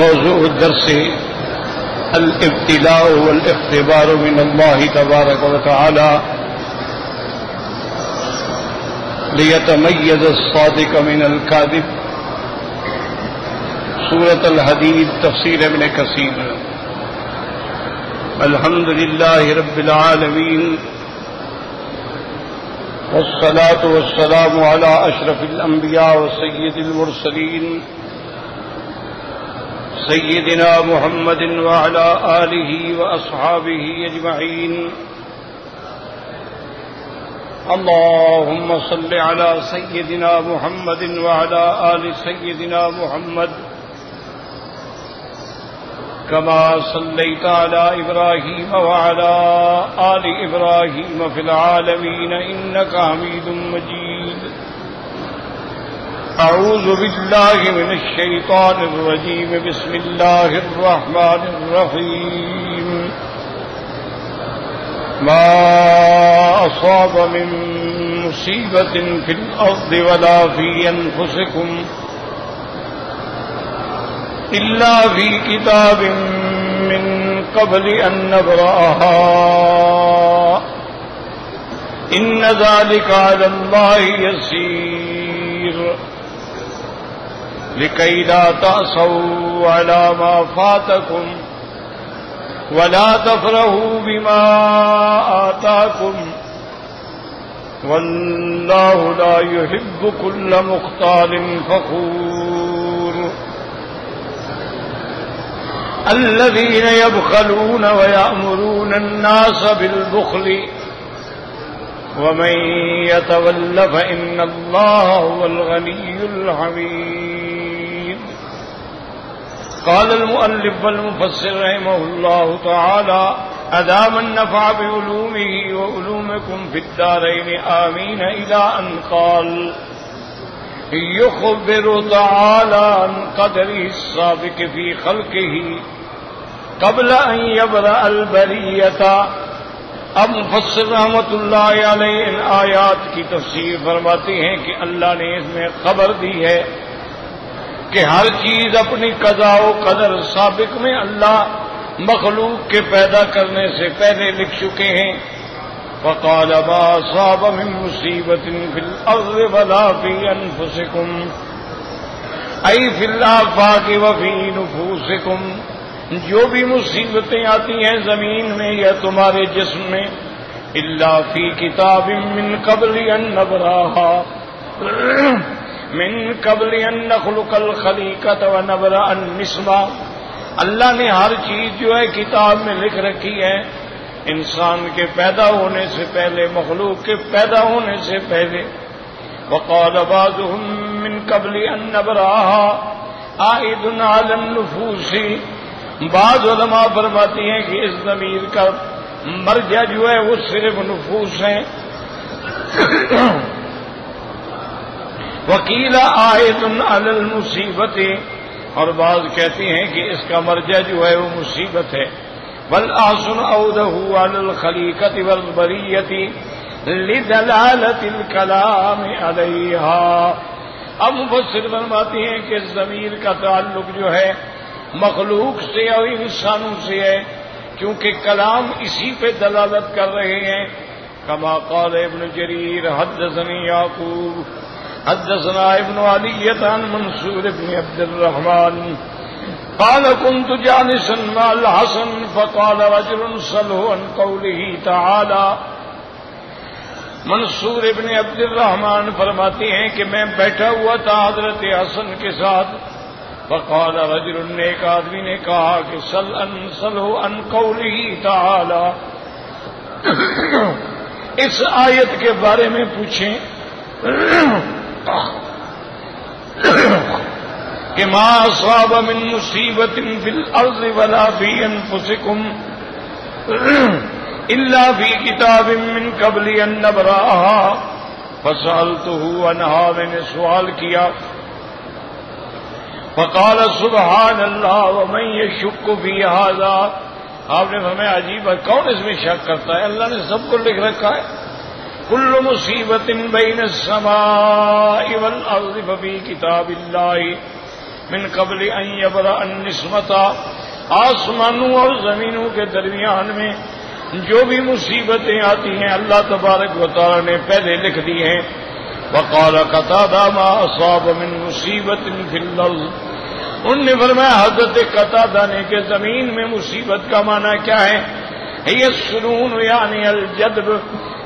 موضوع الدرس الابتلاء والاختبار من الله تبارك وتعالى ليتميز الصادق من الكاذب. سورة الحديد تفسير ابن كثير. الحمد لله رب العالمين والصلاة والسلام على أشرف الأنبياء وسيد المرسلين سيدنا محمد وعلى آله وأصحابه أجمعين. اللهم صل على سيدنا محمد وعلى آل سيدنا محمد كما صليت على إبراهيم وعلى آل إبراهيم في العالمين إنك حميد مجيد. أعوذ بالله من الشيطان الرجيم. بسم الله الرحمن الرحيم. ما أصاب من مصيبة في الأرض ولا في أنفسكم إلا في كتاب من قبل أن نبرأها إن ذلك على الله يسير. لكي لا تأسوا على ما فاتكم ولا تفرحوا بما آتاكم والله لا يحب كل مختال فخور. الذين يبخلون ويأمرون الناس بالبخل ومن يتول فإن الله هو الغني الحميد. قال المؤلف والمفسر رحمه الله تعالى: أدام النفع بعلومه وعلومكم في الدارين آمين، إلى أن قال: يخبر تعالى عن قدره السابق في خلقه قبل أن يبرأ البریة. اب مفسر رحمۃ اللہ علیہ ان آیات کی تفسیر فرماتے ہیں کہ اللہ نے اس میں خبر دی ہے کہ ہر چیز اپنی قضاء و قدر سابق میں اللہ مخلوق کے پیدا کرنے سے پہلے لکھ چکے ہیں. وقال ما أصاب من مصیبت فی الارض ولا فی انفسکم ای فی الآفاق وفی نفوسکم. جو بھی مصیبتیں آتی ہیں زمین میں یا تمہارے جسم میں، الا فی کتاب من قبل ان نبرأها من قبل ان نخلق الخلیقۃ ونبرأ النسمہ. اللہ نے ہر چیز جو ہے کتاب میں لکھ رکھی ہے، انسان کے پیدا ہونے سے پہلے، مخلوق کے پیدا ہونے سے پہلے. وقال بعضهم من قبل ان نبرأها عائد علی النفوس. بعض علماء فرماتی ہیں کہ اس ضمیر کا مرجع جو ہے وہ صرف نفوس ہیں. وکیل عائد علی المصیبت، اور بعض کہتے ہیں کہ اس کا مرجع جو ہے وہ مصیبت ہے. والآسن عودہ علی الخلیقۃ والبریۃ لدلالۃ الکلام علیہا. اب مفسر فرماتے ہیں کہ اس ضمیر کا تعلق جو ہے مخلوق سے اور انسانوں سے ہے، کیونکہ کلام اسی پہ دلالت کر رہے ہیں. کما قال ابن جریر حدثني یعقوب حدثنا ابن علیۃ عن منصور بن عبد الرحمن قال كنت جالسا مع الحسن فقال رجل سله عن قوله تعالى. منصور ابن عبد الرحمن فرماتے ہیں کہ میں بیٹھا ہوا تھا حضرت حسن کے ساتھ. فقال رجل، نے ایک آدمی نے کہا کہ سلہ عن قوله تعالی، اس آیت کے بارے میں پوچھیں کہ ما اصاب من مصیبت فی الارض ولا فی انفسکم الا فی کتاب من قبل ان نبرأها. فسألته عنها، میں نے سوال کیا. فقال سبحان اللہ ومن یشک فی ھذا. آپ نے فرمایا عجیب ہے، کون اس میں شک کرتا ہے؟ اللہ نے سب کو لکھ رکھا ہے. کل مصیبت بین السماء والارض ففی کتاب اللہ من قبل ان یبرأ النسمۃ، آسمانوں اور زمینوں کے درمیان میں جو بھی مصیبتیں آتی ہیں اللہ تبارک و تعالی نے پہلے لکھ دی ہیں. وقال قتادہ ما اصاب من مصیبت فی الارض، ان نے فرمایا حضرت قتادہ نے کہ زمین میں مصیبت کا معنی کیا ہے؟ یہ السنون یعنی الجدب،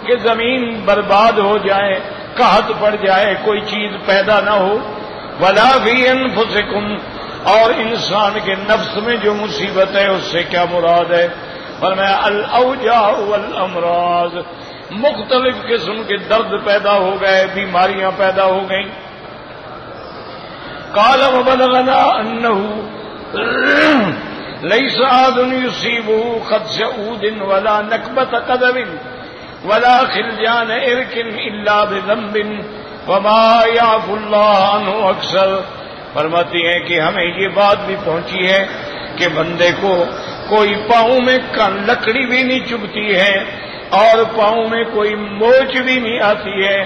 کہ زمین برباد ہو جائے، قحط پڑ جائے، کوئی چیز پیدا نہ ہو. ولا فی انفسکم، اور انسان کے نفس میں جو مصیبت ہے اس سے کیا مراد ہے؟ فرمایا الاوجاع والامراض، مختلف قسم کے درد پیدا ہو گئے، بیماریاں پیدا ہو گئیں. قال وبلغنا انه ليس احد يصيبه خدش عود ولا نكبة قدم ولا خلجان ارك الا بذنب وما يعفو الله عنه اکثر. فرماتی ہیں کہ ہمیں یہ بات بھی پہنچی ہے کہ بندے کو کوئی پاؤں میں لکڑی بھی نہیں چبھتی ہے اور پاؤں میں کوئی موچ بھی نہیں آتی ہے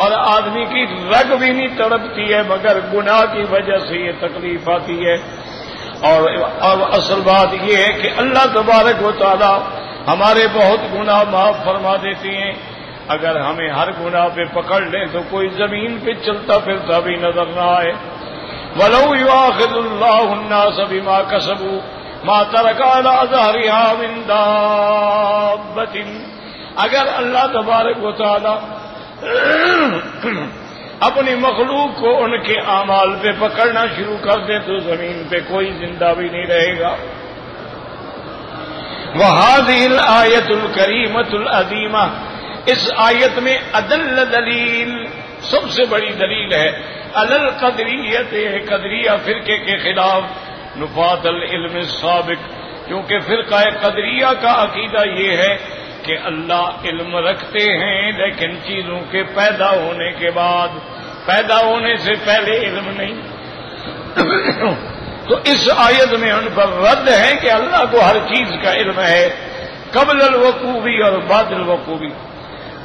اور آدمی کی رگ بھی نہیں تڑپتی ہے، مگر گناہ کی وجہ سے یہ تکلیف آتی ہے. اور اصل بات یہ ہے کہ اللہ تبارک و تعالی ہمارے بہت گناہ معاف فرما دیتی ہیں. اگر ہمیں ہر گناہ پہ پکڑ لیں تو کوئی زمین پہ چلتا پھرتا بھی نظر نہ آئے. وَلَوْ يُؤَاخِذُ اللَّهُ النَّاسَ بِمَا كَسَبُوا مَا تَرَكَ عَلَىٰ ظَهْرِهَا مِن دَابَّةٍ، اگر اللہ تبارک و تعالی اپنی مخلوق کو ان کے اعمال پہ پکڑنا شروع کر دے تو زمین پہ کوئی زندہ بھی نہیں رہے گا. وَهَٰذِهِ الْآيَةُ الْكَرِيمَةُ الْعَظِيمَةُ، اس آیت میں ادل دلیل، سب سے بڑی دلیل ہے علی القدریت، قدریہ فرقے کے خلاف، نفاة العلم السابق، کیونکہ فرقہ قدریہ کا عقیدہ یہ ہے کہ اللہ علم رکھتے ہیں لیکن چیزوں کے پیدا ہونے کے بعد، پیدا ہونے سے پہلے علم نہیں. تو اس آیت میں ان پر رد ہے کہ اللہ کو ہر چیز کا علم ہے، قبل الوقوع اور بعد الوقوع.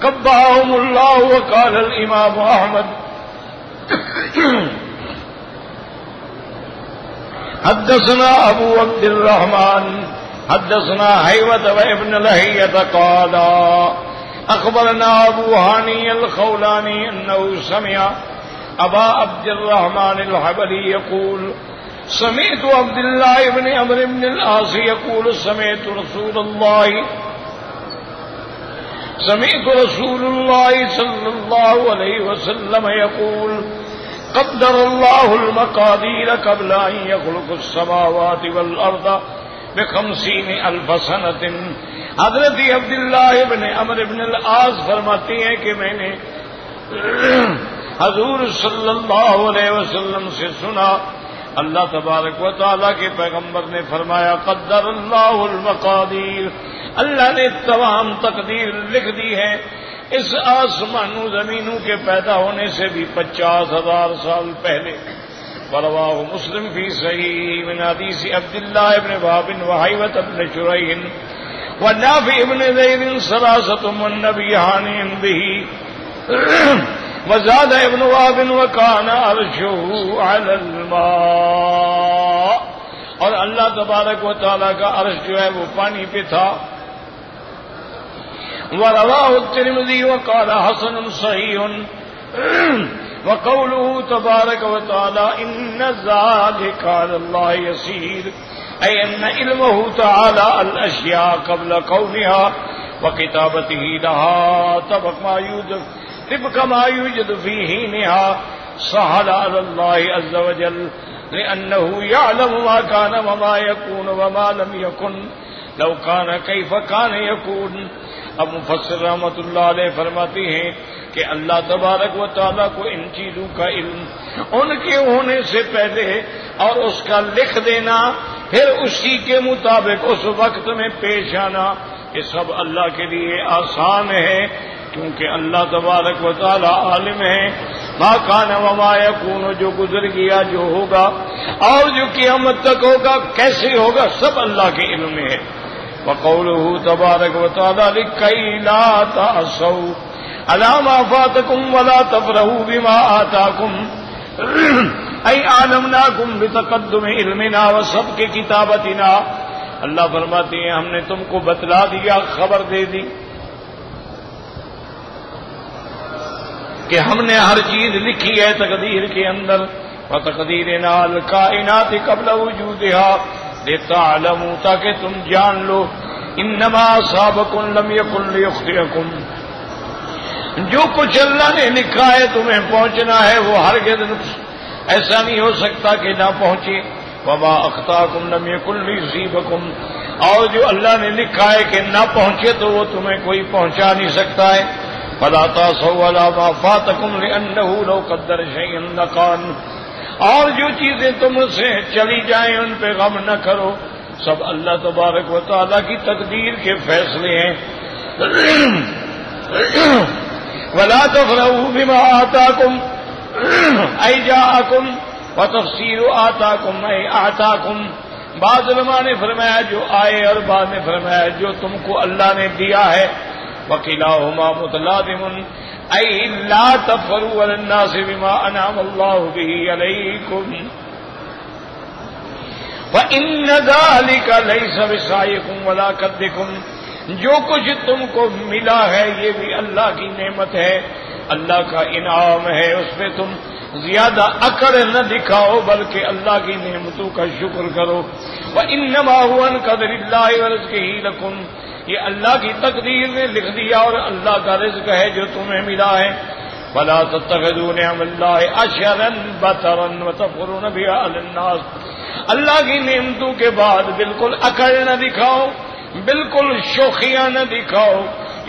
قبحهم اللہ. وقال الامام احمد حدثنا ابو عبد الرحمن حدثنا حیوة وابن لہیة قال اخبرنا ابو ہانی الخولانی انه سمع ابا عبد الرحمن الحبلی یقول سمعت عبد الله بن عمرو بن العاص يقول سمعت رسول الله صلى الله عليه وسلم يقول قدر الله المقادير قبل أن يخلق السماوات والأرض ب50,000 سنة. حضرت عبداللہ ابن عمرو بن العاص فرماتے ہیں کہ میں نے حضور صلی اللہ علیہ وسلم سے سنا اللہ تبارک و تعالیٰ کے پیغمبر نے فرمایا قدر اللہ المقادیر، اللہ نے تمام تقدیر لکھ دی ہے اس آسمانوں زمینوں کے پیدا ہونے سے بھی 50,000 سال پہلے. ورواه مسلم فی صحیح من حدیث عبداللہ ابن وهب وحیوة بن شریح ونافع ابن زید ثلاثة والنبیان به وزاد ابن وهب وكان عرشه على الماء، اور اللہ تبارک و تعالیٰ کا عرش جو ہے وہ پانی پہ تھا. ورواه الترمذي وقال حسن صحيح وقوله تبارك وتعالى إن ذلك على الله يسير، أي أن علمه تعالى الأشياء قبل كونها وكتابته لها طبق ما يوجد في حينها سهل على الله عز وجل لأنه يعلم ما كان وما يكون وما لم يكن لو كان كيف كان يكون. اب مفسر رحمۃ اللہ علیہ فرماتی ہیں کہ اللہ تبارک و تعالیٰ کو ان چیزوں کا علم ان کے ہونے سے پہلے اور اس کا لکھ دینا، پھر اسی کے مطابق اس وقت میں پیش آنا، یہ سب اللہ کے لیے آسان ہے کیونکہ اللہ تبارک و تعالیٰ عالم ہے. ما کان وما یکون، جو گزر گیا، جو ہوگا اور جو قیامت تک ہوگا، کیسے ہوگا، سب اللہ کے علم میں ہے. وقوله تبارک و تعالی لکی لا تأسوا علی ما فاتکم ولا تفرحوا بما آتاکم ای علمناکم بتقدم علمنا وسبق کتابتنا، اللہ فرماتے ہیں ہم نے تم کو بتلا دیا، خبر دے دی کہ ہم نے ہر چیز لکھی ہے تقدیر کے اندر، وتقدیرنا الکائنات قبل وجودها لتعلموا، تاکہ تم جان لو انما اصابکم لم یکن لیخطئکم، جو کچھ اللہ نے لکھا ہے تمہیں پہنچنا ہے وہ ہرگز ایسا نہیں ہو سکتا کہ نہ پہنچے، وما اخطاکم لم یکن لیصیبکم، اور جو اللہ نے لکھا ہے کہ نہ پہنچے تو وہ تمہیں کوئی پہنچا نہیں سکتا ہے، فلا تاسوا علی ما فاتکم لانه لو قدر شیئا لکان، اور جو چیزیں تم سے چلی جائیں ان پہ غم نہ کرو، سب اللہ تبارک و تعالی کی تقدیر کے فیصلے ہیں۔ ولا تفرحوا بما آتاکم ای جاءکم وتفسیر آتاکم ای اعطاکم، بعض علماء نے فرمایا جو آئے اور بعض نے فرمایا جو تم کو اللہ نے دیا ہے، وکلاہما متلازم ای لا تفرحوا علی الناس بما انعم اللہ به علیکم وَإِنَّ ذَلِكَ لَيْسَ بِسَعْيِكُمْ وَلَا كَدِّكُمْ، جو کچھ تم کو ملا ہے یہ بھی اللہ کی نعمت ہے، اللہ کا انعام ہے، اس پہ تم زیادہ اکڑ نہ دکھاؤ بلکہ اللہ کی نعمتوں کا شکر کرو۔ وَإِنَّمَا هُوَ عَنْ قَدْرِ اللَّهِ وَرِزْقِهِ لَكُمْ، یہ اللہ کی تقدیر نے لکھ دیا اور اللہ کا رزق ہے جو تمہیں ملا ہے۔ فَلَا تَتَّخِذُوا نِعْمَ اللَّهِ عَشْرًا بَطَرًا وَتَفْخُرُونَ بِهَا عَلَى النَّاسِ، اللہ کی نعمتوں کے بعد بالکل اکڑ نہ دکھاؤ، بالکل شوخیاں نہ دکھاؤ،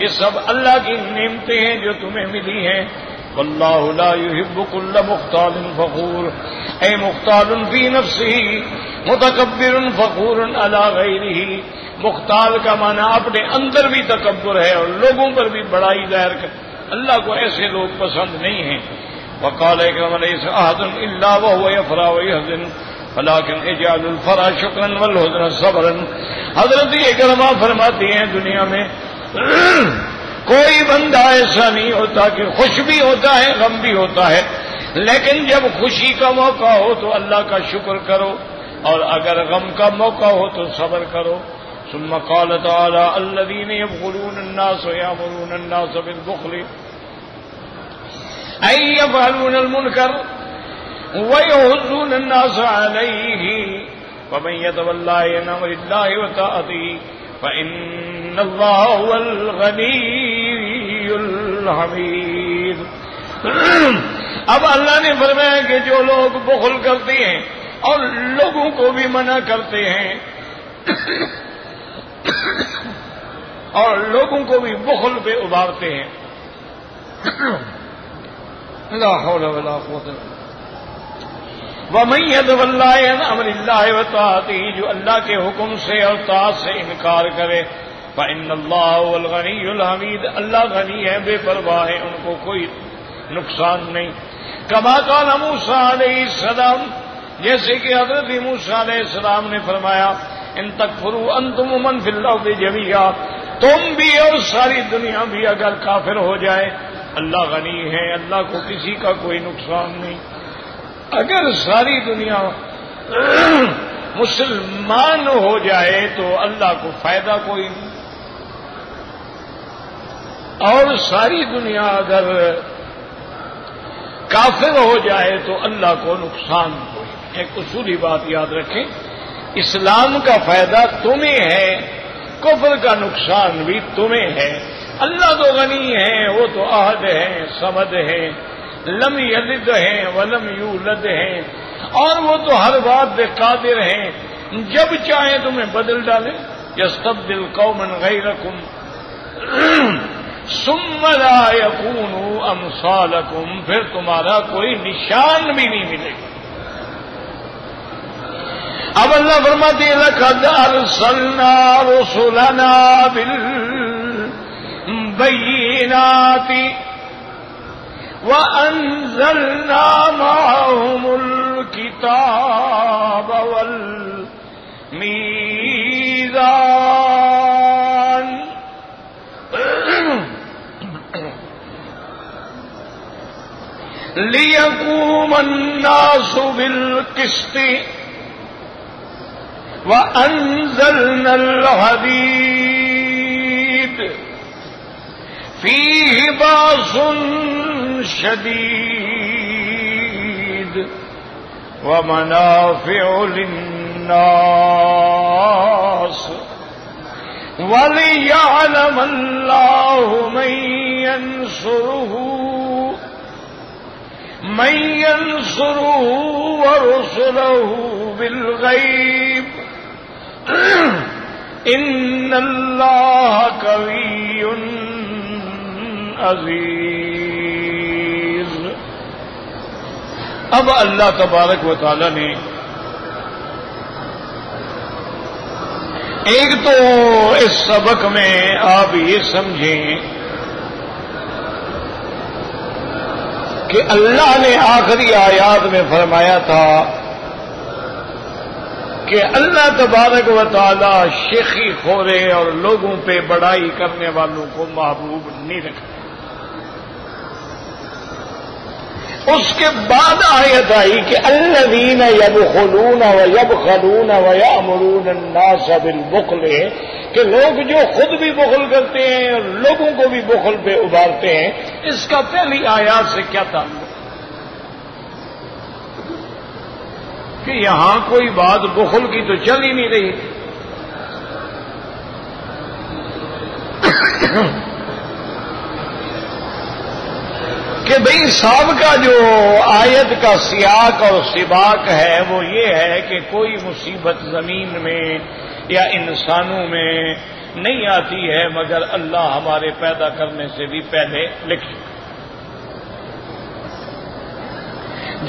یہ سب اللہ کی نعمتیں ہیں جو تمہیں ملی ہیں۔ واللہ لا يحب كل مختال فخور، اے مختال فی نفسہ متکبر فخور علی غیرہ، مختال کا معنی اپنے اندر بھی تکبر ہے اور لوگوں پر بھی بڑائی ظاہر کر، اللہ کو ایسے لوگ پسند نہیں ہیں۔ وقال اکرم لیس احد الا وهو يفرح ويحزن ولكن اجعلوا الفرح شکرا والحزن صبرا، حضرت اکرمہ فرماتی ہیں دنیا میں کوئی بندہ ایسا نہیں ہوتا کہ خوش بھی ہوتا ہے غم بھی ہوتا ہے، لیکن جب خوشی کا موقع ہو تو اللہ کا شکر کرو اور اگر غم کا موقع ہو تو صبر کرو۔ ثم قال تعالی الذين يبخلون الناس ويأمرون الناس بالبخل أي يفعلون المنكر ويحضون الناس عليه ومن يتولى عن أمر الله وطاعته فإن الله هو الغني الحميد۔ اب اللہ نے فرمایا کہ جو لوگ بخل کرتے ہیں اور لوگوں کو بھی منع کرتے ہیں اور لوگوں کو بھی بخل پہ ابھارتے ہیں، لا حول ولا قوت الا باللہ۔ وَمَن يَتَوَلَّ عَنْ أَمْرِ اللَّهِ وَطَاعَتِهِ، جو اللہ کے حکم سے اور طاعت سے انکار کرے، فَإِنَّ اللَّهَ هُوَ الْغَنِيُّ الْحَمِيدُ، اللہ غنی ہے، بے پرواہ ہے، ان کو کوئی نقصان نہیں۔ كما قال موسیٰ علیہ السلام، جیسے کہ حضرت موسیٰ علیہ السلام نے فرمایا ان تکفروا انتم ومن فی الارض جميعا، تم بھی اور ساری دنیا بھی اگر کافر ہو جائے، اللہ غنی ہے، اللہ کو کسی کا کوئی نقصان نہیں۔ اگر ساری دنیا مسلمان ہو جائے تو اللہ کو فائدہ کوئی نہیں، اور ساری دنیا اگر کافر ہو جائے تو اللہ کو نقصان کوئی نہیں۔ ایک اصولی بات یاد رکھیں، اسلام کا فائدہ تمہیں ہے، کفر کا نقصان بھی تمہیں ہے۔ اللہ تو غنی ہے، وہ تو احد ہے، صمد ہے، لم یلد ہیں ولم یولد ہیں، اور وہ تو ہر بات پہ قادر ہیں، جب چاہیں تمہیں بدل ڈالیں۔ یستبدل قوما غیرکم ثم لا یکونوا امثالکم، پھر تمہارا کوئی نشان بھی نہیں ملے گا۔ اب اللہ فرماتے ہیں لقد ارسلنا رسلنا بالبینات وَأَنزَلْنَا مَعَهُمُ الْكِتَابَ وَالْمِيزَانَ لِيَقُومَ ليقوم الناس بالقسط وأنزلنا الحديد فيه بأس شديد ومنافع للناس وليعلم الله من ينصره ورسله بالغيب ان اللہ قوی عزیز۔ اب اللہ تبارک و تعالی نے ایک تو اس سبق میں آپ یہ سمجھیں کہ اللہ نے آخری آیات میں فرمایا تھا کہ اللہ تبارک و تعالی شیخی خورے اور لوگوں پہ بڑائی کرنے والوں کو محبوب نہیں رکھتے۔ اس کے بعد آیت آئی کہ الذین یبخلون ویبخلون ویأمرون الناس بالبخل، کہ لوگ جو خود بھی بخل کرتے ہیں اور لوگوں کو بھی بخل پہ ابھارتے ہیں۔ اس کا پہلی آیات سے کیا تعلق کہ یہاں کوئی بات بخل کی تو چل ہی نہیں رہی۔ کہ بھئی سابقہ جو آیت کا سیاق اور سباق ہے وہ یہ ہے کہ کوئی مصیبت زمین میں یا انسانوں میں نہیں آتی ہے مگر اللہ ہمارے پیدا کرنے سے بھی پہلے لکھ چکا۔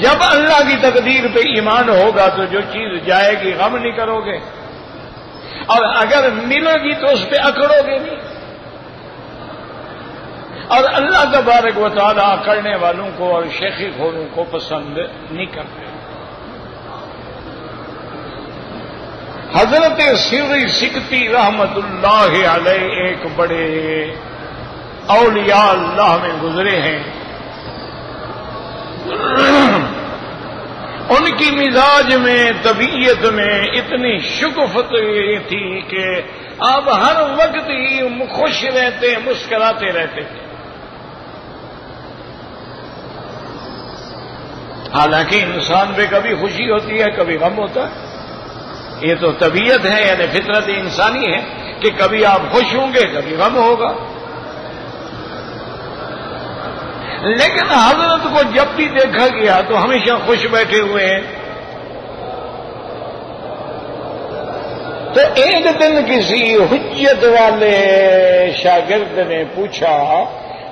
جب اللہ کی تقدیر پہ ایمان ہوگا تو جو چیز جائے گی غم نہیں کرو گے، اور اگر ملے گی تو اس پہ اکڑو گے نہیں۔ اور اللہ تبارک و تعالیٰ اکڑنے والوں کو اور شیخی خوروں کو پسند نہیں کرتے۔ حضرت سری سکتی رحمت اللہ علیہ ایک بڑے اولیاء اللہ میں گزرے ہیں۔ ان کی مزاج میں طبیعت میں اتنی شگفت تھی کہ آپ ہر وقت ہی خوش رہتے مسکراتے رہتے تھے۔ حالانکہ انسان پہ کبھی خوشی ہوتی ہے کبھی غم ہوتا ہے، یہ تو طبیعت ہے یعنی فطرت انسانی ہے کہ کبھی آپ خوش ہوں گے کبھی غم ہوگا۔ لیکن حضرت کو جب بھی دیکھا گیا تو ہمیشہ خوش بیٹھے ہوئے ہیں۔ تو ایک دن کسی حجت والے شاگرد نے پوچھا،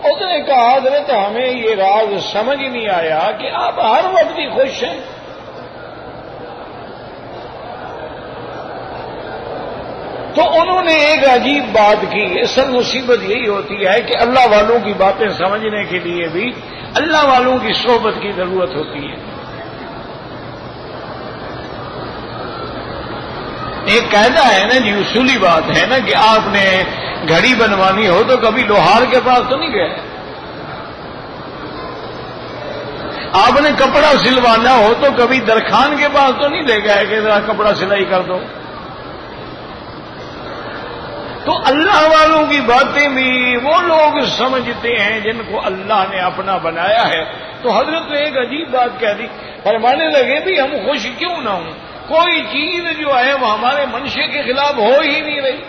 اس نے کہا حضرت ہمیں یہ راز سمجھ نہیں آیا کہ آپ ہر وقت ہی خوش ہیں۔ تو انہوں نے ایک عجیب بات کی۔ اصل مصیبت یہی ہوتی ہے کہ اللہ والوں کی باتیں سمجھنے کے لیے بھی اللہ والوں کی صحبت کی ضرورت ہوتی ہے۔ ایک قاعدہ ہے نا جی، اصولی بات ہے نا کہ آپ نے گھڑی بنوانی ہو تو کبھی لوہار کے پاس تو نہیں گئے، آپ نے کپڑا سلوانا ہو تو کبھی درخان کے پاس تو نہیں لے گئے کہ ذرا کپڑا سلائی کر دو۔ تو اللہ والوں کی باتیں بھی وہ لوگ سمجھتے ہیں جن کو اللہ نے اپنا بنایا ہے۔ تو حضرت نے ایک عجیب بات کہہ دی، فرمانے لگے بھی ہم خوش کیوں نہ ہوں، کوئی چیز جو ہے وہ ہمارے منشے کے خلاف ہو ہی نہیں رہی۔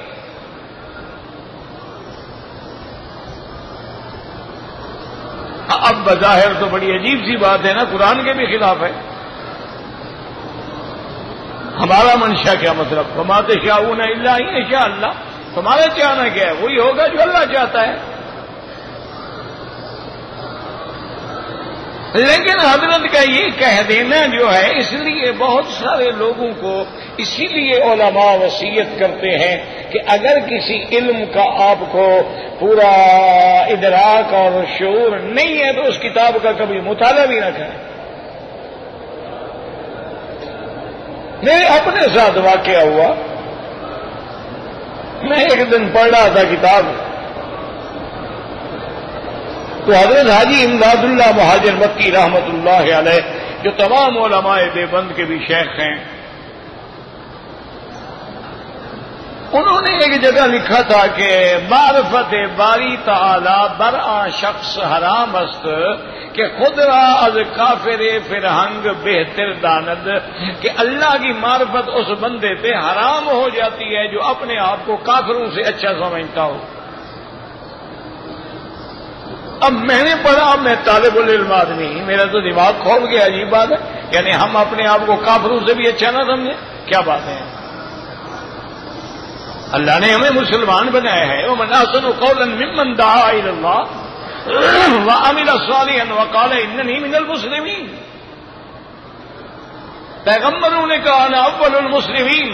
اب بظاہر تو بڑی عجیب سی بات ہے نا، قرآن کے بھی خلاف ہے۔ ہمارا منشا کیا مطلب؟ وما تشاءون الا ان یشاء اللہ، تمہارا چاہنا کیا ہے؟ وہی ہوگا جو اللہ چاہتا ہے۔ لیکن حضرت کا یہ کہہ دینا جو ہے، اس لیے بہت سارے لوگوں کو اسی لیے علماء وصیت کرتے ہیں کہ اگر کسی علم کا آپ کو پورا ادراک اور شعور نہیں ہے تو اس کتاب کا کبھی مطالعہ بھی نہ کریں۔ میرے اپنے ساتھ واقعہ ہوا، میں ایک دن پڑھ رہا تھا کتاب، تو حضرت حاجی امداد اللہ مہاجر مکی رحمت اللہ علیہ جو تمام علماء دیوبند کے بھی شیخ ہیں، انہوں نے ایک جگہ لکھا تھا کہ معرفت باری تعالی برآ شخص حرام است کہ خود را از کافر فرہنگ بہتر داند، کہ اللہ کی معرفت اس بندے پہ حرام ہو جاتی ہے جو اپنے آپ کو کافروں سے اچھا سمجھتا ہو۔ اب میں نے پڑھا، میں طالب العلم آدمی، میرا تو دماغ کھول گیا، عجیب بات ہے، یعنی ہم اپنے آپ کو کافروں سے بھی اچھا نہ سمجھیں، کیا بات ہے؟ اللہ نے ہمیں مسلمان بنایا ہے، ومن احسن قولا ممن دعا الی اللہ وعمل صالحا وقال اننی من المسلمین۔ پیغمبروں نے کہا انا اول المسلمین،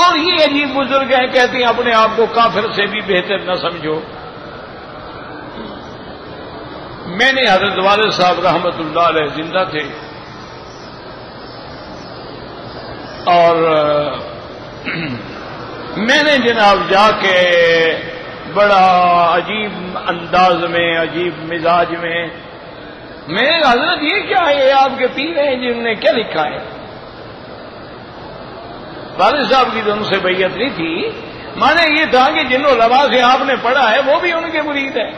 اور یہ عجیب بزرگ ہیں کہتے ہیں اپنے آپ کو کافر سے بھی بہتر نہ سمجھو۔ میں نے حضرت والد صاحب رحمت اللہ علیہ زندہ تھے، اور میں نے جناب جا کے بڑا عجیب انداز میں، عجیب مزاج میں، میں حضرت یہ کیا ہے، آپ کے پیر ہیں جنہوں نے کیا لکھا ہے؟ والد صاحب کی تو ان سے بیعت نہیں تھی، مانے یہ تھا کہ جن علماء سے آپ نے پڑھا ہے وہ بھی ان کے مرید ہیں،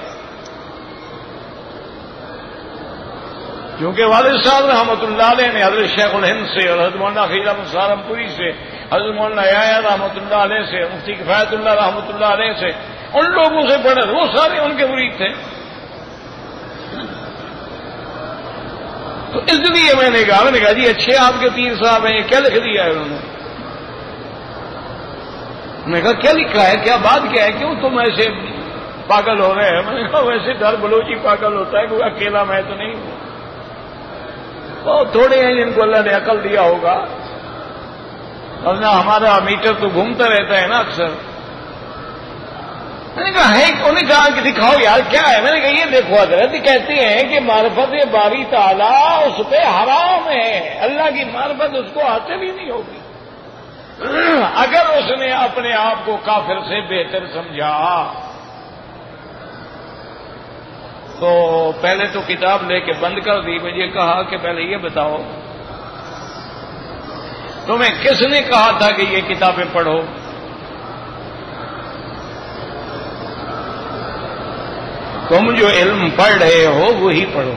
کیونکہ والد صاحب رحمۃ اللہ علیہ نے حضرت شیخ الہند سے اور حضرت مولانا خیر احمد سہارنپوری سے، حضرت مولانا یحییٰ رحمۃ اللہ علیہ سے، مفتی کفایت اللہ رحمۃ اللہ علیہ سے، ان لوگوں سے پڑھے، وہ سارے ان کے مرید تھے۔ تو اس لیے میں نے کہا جی اچھے آپ کے پیر صاحب ہیں، کیا لکھ دیا ہے انہوں نے؟ میں نے کہا کیا لکھا ہے، کیا بات کیا ہے، کیوں تم ایسے پاگل ہو رہے ہیں؟ میں نے کہا ویسے در بلوچ ہی پاگل ہوتا ہے، کوئی اکیلا میں تو نہیں ہوں، بہت تھوڑے ہیں جن کو اللہ نے عقل دیا ہوگا، ورنہ ہمارا میٹر تو گھومتا رہتا ہے نا اکثر۔ میں نے کہا ہے، انہوں نے کہا کہ دکھاؤ یار کیا ہے؟ میں نے کہا یہ دیکھو حضرت کہتے ہیں کہ معرفت باری تعالیٰ اس پہ حرام ہے، اللہ کی معرفت اس کو حاصل ہی نہیں ہوگی اگر اس نے اپنے آپ کو کافر سے بہتر سمجھا۔ تو پہلے تو کتاب لے کے بند کر دی، مجھے کہا کہ پہلے یہ بتاؤ تمہیں کس نے کہا تھا کہ یہ کتابیں پڑھو؟ تم جو علم پڑھ رہے ہو وہی پڑھو،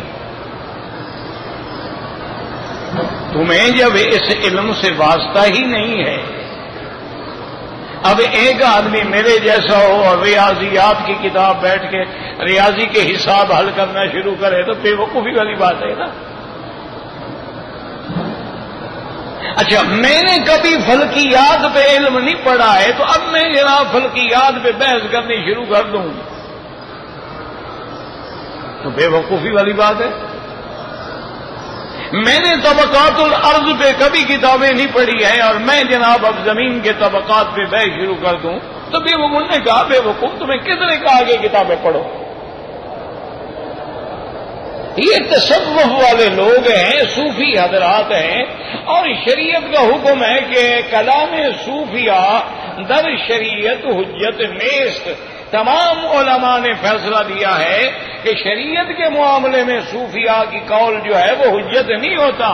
تمہیں جب اس علم سے واسطہ ہی نہیں ہے۔ اب ایک آدمی میرے جیسا ہو اور ریاضیات کی کتاب بیٹھ کے ریاضی کے حساب حل کرنا شروع کرے تو بے وقوفی والی بات ہے نا۔ اچھا میں نے کبھی فلکیات پہ علم نہیں پڑھا ہے، تو اب میں جناب فلکیات پہ بحث کرنی شروع کر دوں تو بے وقوفی والی بات ہے۔ میں نے طبقات الارض پہ کبھی کتابیں نہیں پڑھی ہیں، اور میں جناب اب زمین کے طبقات پہ بحث شروع کر دوں تو بے وقوف نے کہا بے وقوف تمہیں کس نے کہا کہ کتابیں پڑھو؟ یہ تصوف والے لوگ ہیں، صوفی حضرات ہیں، اور شریعت کا حکم ہے کہ کلام صوفیہ در شریعت حجت نیست۔ تمام علماء نے فیصلہ دیا ہے کہ شریعت کے معاملے میں صوفیاء کی قول جو ہے وہ حجت نہیں ہوتا۔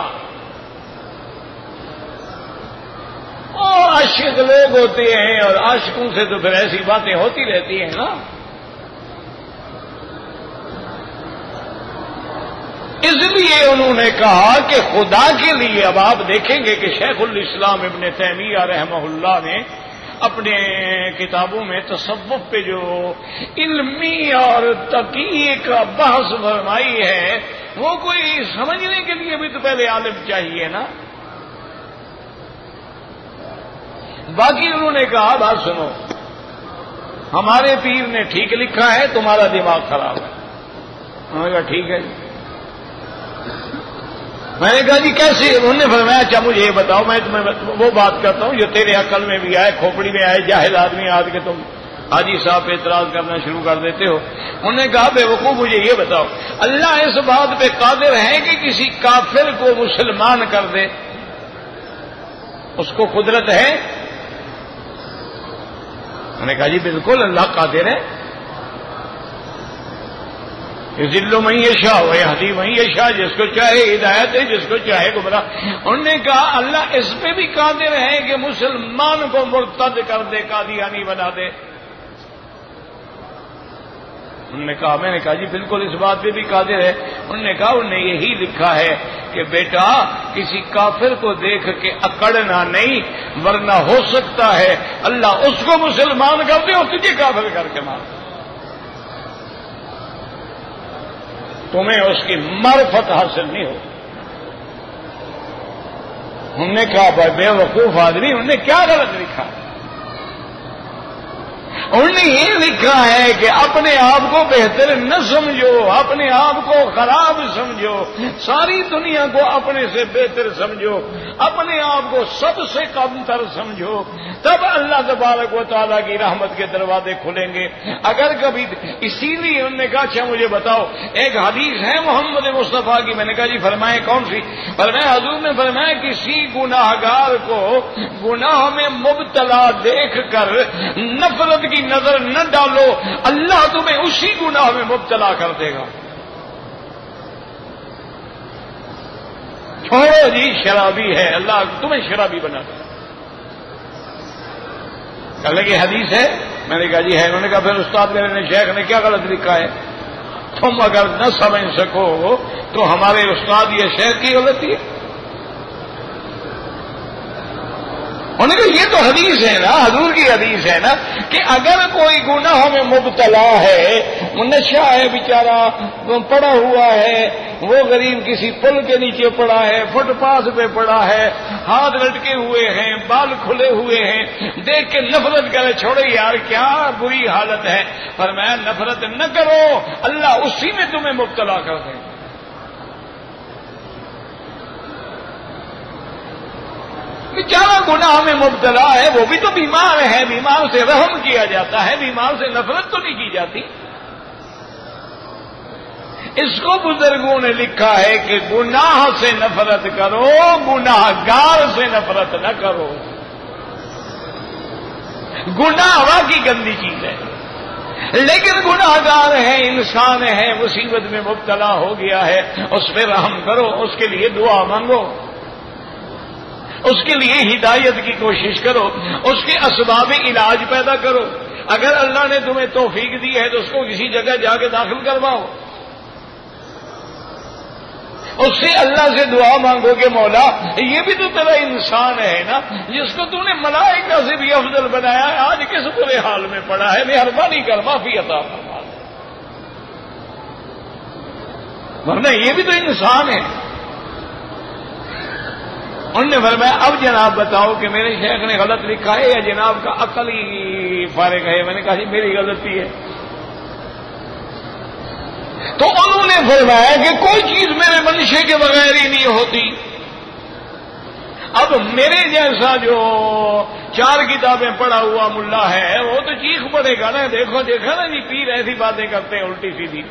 اور عاشق لوگ ہوتے ہیں، اور عاشقوں سے تو پھر ایسی باتیں ہوتی رہتی ہیں نا۔ اس لیے انہوں نے کہا کہ خدا کے لیے، اب آپ دیکھیں گے کہ شیخ الاسلام ابن تیمیہ رحمہ اللہ نے اپنے کتابوں میں تصوف پہ جو علمی اور تحقیق کا بحث فرمائی ہے، وہ کوئی سمجھنے کے لیے بھی تو پہلے عالم چاہیے نا۔ باقی انہوں نے کہا بات سنو، ہمارے پیر نے ٹھیک لکھا ہے، تمہارا دماغ خراب ہے۔ انہوں نے کہا ٹھیک ہے۔ میں نے کہا جی کیسے؟ انہوں نے فرمایا اچھا مجھے یہ بتاؤ، میں تمہیں وہ بات کرتا ہوں جو تیرے عقل میں بھی آئے، کھوپڑی میں آئے، جاہل آدمی آج کے تم حاجی صاحب پہ اعتراض کرنا شروع کر دیتے ہو۔ انہوں نے کہا بے وقوف مجھے یہ بتاؤ، اللہ اس بات پہ قادر ہے کہ کسی کافر کو مسلمان کر دے؟ اس کو قدرت ہے؟ انہوں نے کہا جی بالکل اللہ قادر ہے۔ یضل من یشاء ویہدی من یشاء، جس کو چاہے ہدایت ہے، جس کو چاہے گمراہ۔ انہوں نے کہا اللہ اس پہ بھی قادر ہے کہ مسلمان کو مرتد کر دے، قادیانی بنا دے۔ انہوں نے کہا، میں نے کہا جی بالکل اس بات پہ بھی قادر ہے۔ انہوں نے کہا انہوں نے یہی لکھا ہے کہ بیٹا کسی کافر کو دیکھ کے اکڑنا نہیں، ورنہ ہو سکتا ہے اللہ اس کو مسلمان کر دے اور تجھے کافر کر کے مار دے، تمہیں اس کی معرفت حاصل نہیں ہو۔ انہوں نے کہا بھائی بے وقوف آدمی، انہوں نے کیا غلط لکھا؟ انہوں نے یہ لکھا ہے کہ اپنے آپ کو بہتر نہ سمجھو، اپنے آپ کو خراب سمجھو، ساری دنیا کو اپنے سے بہتر سمجھو، اپنے آپ کو سب سے کمتر سمجھو، تب اللہ تبارک و تعالیٰ کی رحمت کے دروازے کھلیں گے۔ اگر کبھی اسی لیے انہوں نے کہا اچھا مجھے بتاؤ ایک حدیث ہے محمد مصطفیٰ کی۔ میں نے کہا جی فرمائیں کون سی؟ فرمایا حضور نے فرمایا کسی گناہ گار کو گناہ میں مبتلا دیکھ کر نفرت کی نظر نہ ڈالو، اللہ تمہیں اسی گناہ میں مبتلا کر دے گا۔ چھوڑو جی شرابی ہے، اللہ تمہیں شرابی بنا دے۔ کہنے لگے حدیث ہے؟ میں نے کہا جی ہے۔ انہوں نے کہا پھر استاد میرے نے شیخ نے کیا غلط لکھا ہے؟ تم اگر نہ سمجھ سکو تو ہمارے استاد یا شیخ کی غلطی ہے۔ انہوں نے کہا یہ تو حدیث ہے نا، حضور کی حدیث ہے نا کہ اگر کوئی گناہ میں مبتلا ہے، نشہ ہے بیچارہ پڑا ہوا ہے، وہ غریب کسی پل کے نیچے پڑا ہے، فٹ پاتھ پہ پڑا ہے، ہاتھ لٹکے ہوئے ہیں، بال کھلے ہوئے ہیں، دیکھ کے نفرت کرے، چھوڑے یار کیا بری حالت ہے، فرمایا نفرت نہ کرو، اللہ اسی میں تمہیں مبتلا کر دے۔ بیچارہ گناہ میں مبتلا ہے، وہ بھی تو بیمار ہے، بیمار سے رحم کیا جاتا ہے، بیمار سے نفرت تو نہیں کی جاتی۔ اس کو بزرگوں نے لکھا ہے کہ گناہ سے نفرت کرو، گناہ گار سے نفرت نہ کرو۔ گناہ واقعی گندی چیز ہے، لیکن گناہ گار ہے، انسان ہے، مصیبت میں مبتلا ہو گیا ہے، اس پہ رحم کرو، اس کے لیے دعا مانگو، اس کے لیے ہدایت کی کوشش کرو، اس کے اسباب علاج پیدا کرو۔ اگر اللہ نے تمہیں توفیق دی ہے تو اس کو کسی جگہ جا کے داخل کرواؤ، اس سے اللہ سے دعا مانگو کہ مولا یہ بھی تو تیرا انسان ہے نا، جس کو تو نے ملائکہ سے بھی افضل بنایا ہے، آج کس برے حال میں پڑا ہے، مہربانی کر معافی عطا فرما، ورنہ یہ بھی تو انسان ہے۔ انہوں نے فرمایا اب جناب بتاؤ کہ میرے شیخ نے غلط لکھا ہے یا جناب کا عقل ہی فارغ ہے؟ میں نے کہا جی میری غلطی ہے۔ تو انہوں نے فرمایا کہ کوئی چیز میرے منشے کے بغیر ہی نہیں ہوتی۔ اب میرے جیسا جو 4 کتابیں پڑھا ہوا ملا ہے وہ تو چیخ پڑے گا نا، دیکھو دیکھا نا جی پیر ایسی باتیں کرتے ہیں الٹی سیدھی۔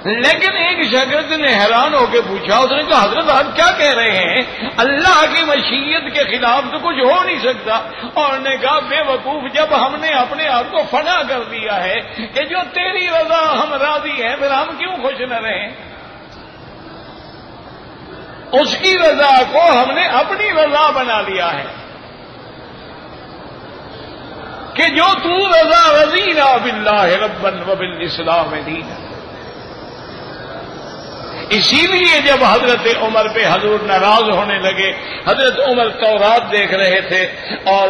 لیکن ایک شاگرد نے حیران ہو کے پوچھا، اس نے کہا حضرت آپ کیا کہہ رہے ہیں، اللہ کی مشیت کے خلاف تو کچھ ہو نہیں سکتا۔ اور نے کہا بے وقوف، جب ہم نے اپنے آپ کو فنا کر دیا ہے کہ جو تیری رضا ہم راضی ہیں، پھر ہم کیوں خوش نہ رہیں؟ اس کی رضا کو ہم نے اپنی رضا بنا لیا ہے کہ جو تو رضا رضینا باللہ ربا وبالاسلام دینا۔ اسی لیے جب حضرت عمر پہ حضور ناراض ہونے لگے، حضرت عمر تورات دیکھ رہے تھے اور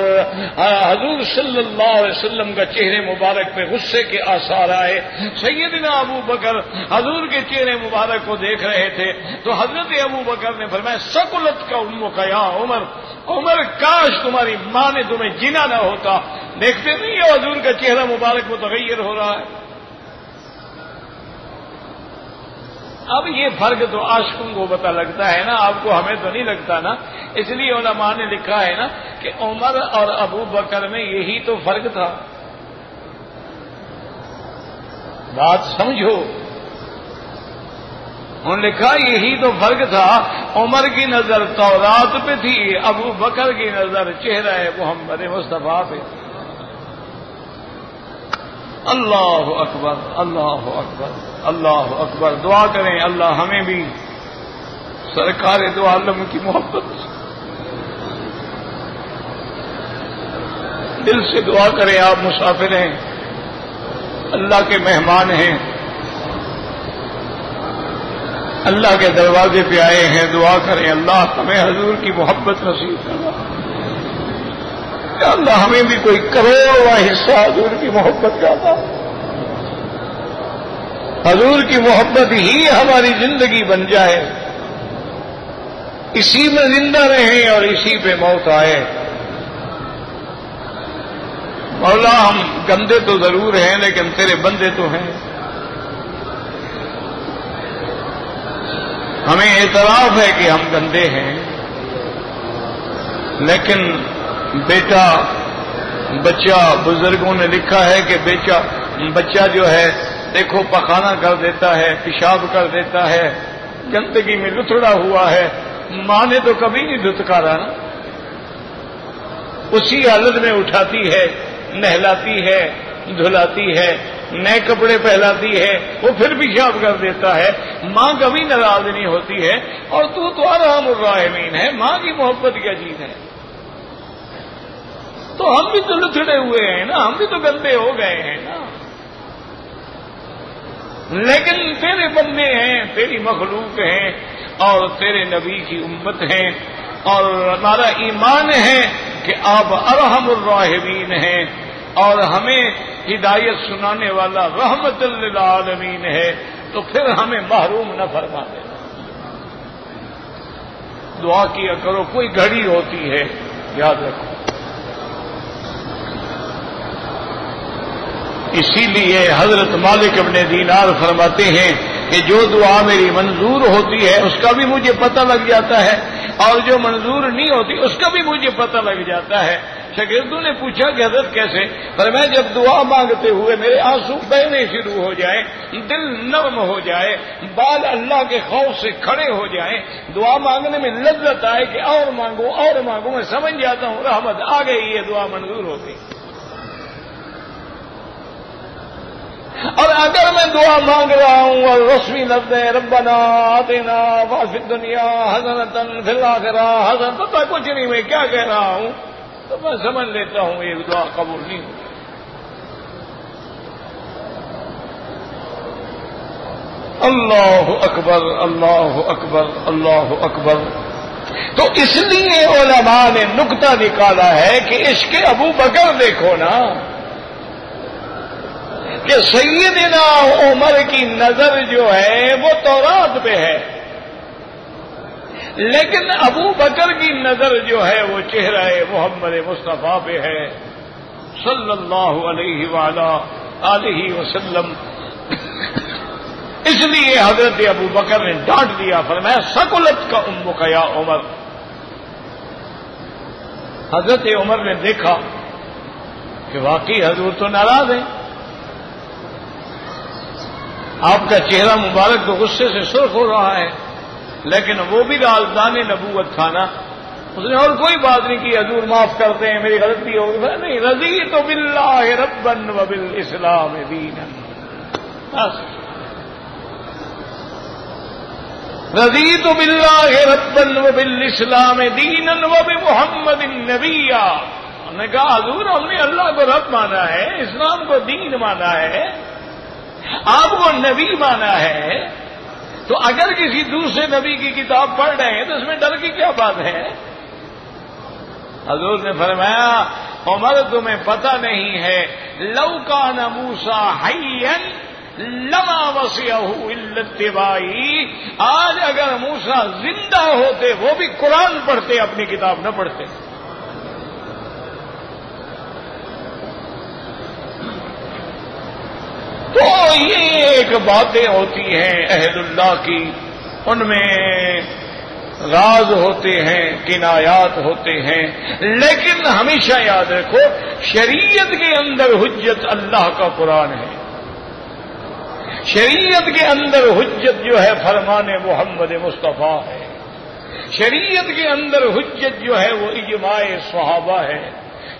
حضور صلی اللہ علیہ وسلم کا چہرے مبارک پہ غصے کے آثار آئے، سیدنا ابو بکر حضور کے چہرے مبارک کو دیکھ رہے تھے، تو حضرت ابو بکر نے فرمایا ثقلت کا امک یا عمر، عمر کاش تمہاری ماں نے تمہیں جنا نہ ہوتا۔ دیکھتے نہیں ہو حضور کا چہرہ مبارک متغیر ہو رہا ہے۔ اب یہ فرق تو عاشقوں کو پتہ لگتا ہے نا، آپ کو ہمیں تو نہیں لگتا نا۔ اس لیے علماء نے لکھا ہے نا کہ عمر اور ابو بکر میں یہی تو فرق تھا۔ بات سمجھو، انہوں نے لکھا یہی تو فرق تھا، عمر کی نظر تورات پہ تھی، ابو بکر کی نظر چہرہ محمد مصطفیٰ پہ۔ اللہ اکبر اللہ اکبر اللہ اکبر. دعا کریں اللہ ہمیں بھی سرکار دو عالم کی محبت، دل سے دعا کریں. آپ مسافر ہیں، اللہ کے مہمان ہیں، اللہ کے دروازے پہ آئے ہیں. دعا کریں اللہ ہمیں حضور کی محبت نصیب کرنا. اللہ ہمیں بھی کوئی کروڑواں حصہ حضور کی محبت کا تھا. حضور کی محبت ہی ہماری زندگی بن جائے، اسی میں زندہ رہیں اور اسی پہ موت آئے. مولا ہم گندے تو ضرور ہیں لیکن تیرے بندے تو ہیں. ہمیں اعتراف ہے کہ ہم گندے ہیں، لیکن بیٹا بچہ، بزرگوں نے لکھا ہے کہ بچہ جو ہے دیکھو پخانہ کر دیتا ہے، پیشاب کر دیتا ہے، گندگی میں لتڑا ہوا ہے، ماں نے تو کبھی نہیں دھتکارا نا. اسی حالت میں اٹھاتی ہے، نہلاتی ہے، دھلاتی ہے، نئے کپڑے پہلاتی ہے، وہ پھر پیشاب کر دیتا ہے. ماں کبھی ناراض نہیں ہوتی ہے. اور تو ارحم الراحمین ہے، ماں کی محبت کیا چیز ہے. تو ہم بھی تو لتڑے ہوئے ہیں نا، ہم بھی تو گندے ہو گئے ہیں نا، لیکن تیرے بندے ہیں، تیری مخلوق ہیں اور تیرے نبی کی امت ہیں. اور ہمارا ایمان ہے کہ آپ ارحم الراحمین ہیں اور ہمیں ہدایت سنانے والا رحمت للعالمین ہے. تو پھر ہمیں محروم نہ فرما دینا. دعا کیا کرو، کوئی گھڑی ہوتی ہے، یاد رکھو. اسی لیے حضرت مالک ابن دینار فرماتے ہیں کہ جو دعا میری منظور ہوتی ہے اس کا بھی مجھے پتہ لگ جاتا ہے، اور جو منظور نہیں ہوتی اس کا بھی مجھے پتہ لگ جاتا ہے. شاگردوں نے پوچھا کہ حضرت کیسے؟ پر میں جب دعا مانگتے ہوئے میرے آنسو بہنے شروع ہو جائیں، دل نرم ہو جائے، بال اللہ کے خوف سے کھڑے ہو جائیں، دعا مانگنے میں لذت آئے کہ اور مانگوں، میں سمجھ جاتا ہوں رحمت آ گئی ہے، دعا منظور ہو گئی. اور اگر میں دعا مانگ رہا ہوں اور رسمی لفظ ہے ربنا آتنا فی الدنیا حسنۃ فی الآخرہ حسنۃ، پتہ کچھ نہیں میں کیا کہہ رہا ہوں، تو میں سمجھ لیتا ہوں یہ دعا قبول نہیں ہوئی. اللہ اکبر اللہ اکبر اللہ اکبر. تو اس لیے علماء نے نقطہ نکالا ہے کہ عشق ابو بکر دیکھو نا، کہ سیدنا عمر کی نظر جو ہے وہ تورات پہ ہے، لیکن ابو بکر کی نظر جو ہے وہ چہرہ محمد مصطفیٰ پہ ہے صلی اللہ علیہ وآلہ آلہ وسلم. اس لیے حضرت ابو بکر نے ڈانٹ دیا، فرمایا ثقلت کا امک یا عمر. حضرت عمر نے دیکھا کہ واقعی حضور تو ناراض ہیں، آپ کا چہرہ مبارک تو غصے سے سرخ ہو رہا ہے، لیکن وہ بھی رازدان نبوت تھا نا. اس نے اور کوئی بات نہیں کی، حضور معاف کرتے ہیں میری غلطی ہو گئی. نہیں، رضیت باللہ ربا وبالاسلام دینا، رضیت باللہ ربا وبالاسلام دینا وبمحمد نبیا. انہوں نے کہا حضور ہم نے اللہ کو رب مانا ہے، اسلام کو دین مانا ہے، آپ کو نبی مانا ہے، تو اگر کسی دوسرے نبی کی کتاب پڑھ رہے ہیں تو اس میں ڈر کی کیا بات ہے؟ حضور نے فرمایا عمر تمہیں پتہ نہیں ہے، لو کان موسیٰ حیا لما وسعہ الا اتباعی. آج اگر موسیٰ زندہ ہوتے وہ بھی قرآن پڑھتے، اپنی کتاب نہ پڑھتے. تو یہ ایک باتیں ہوتی ہیں اہل اللہ کی، ان میں راز ہوتے ہیں، کنایات ہوتے ہیں، لیکن ہمیشہ یاد رکھو شریعت کے اندر حجت اللہ کا قرآن ہے. شریعت کے اندر حجت جو ہے فرمان محمد مصطفیٰ ہے. شریعت کے اندر حجت جو ہے وہ اجماع صحابہ ہے.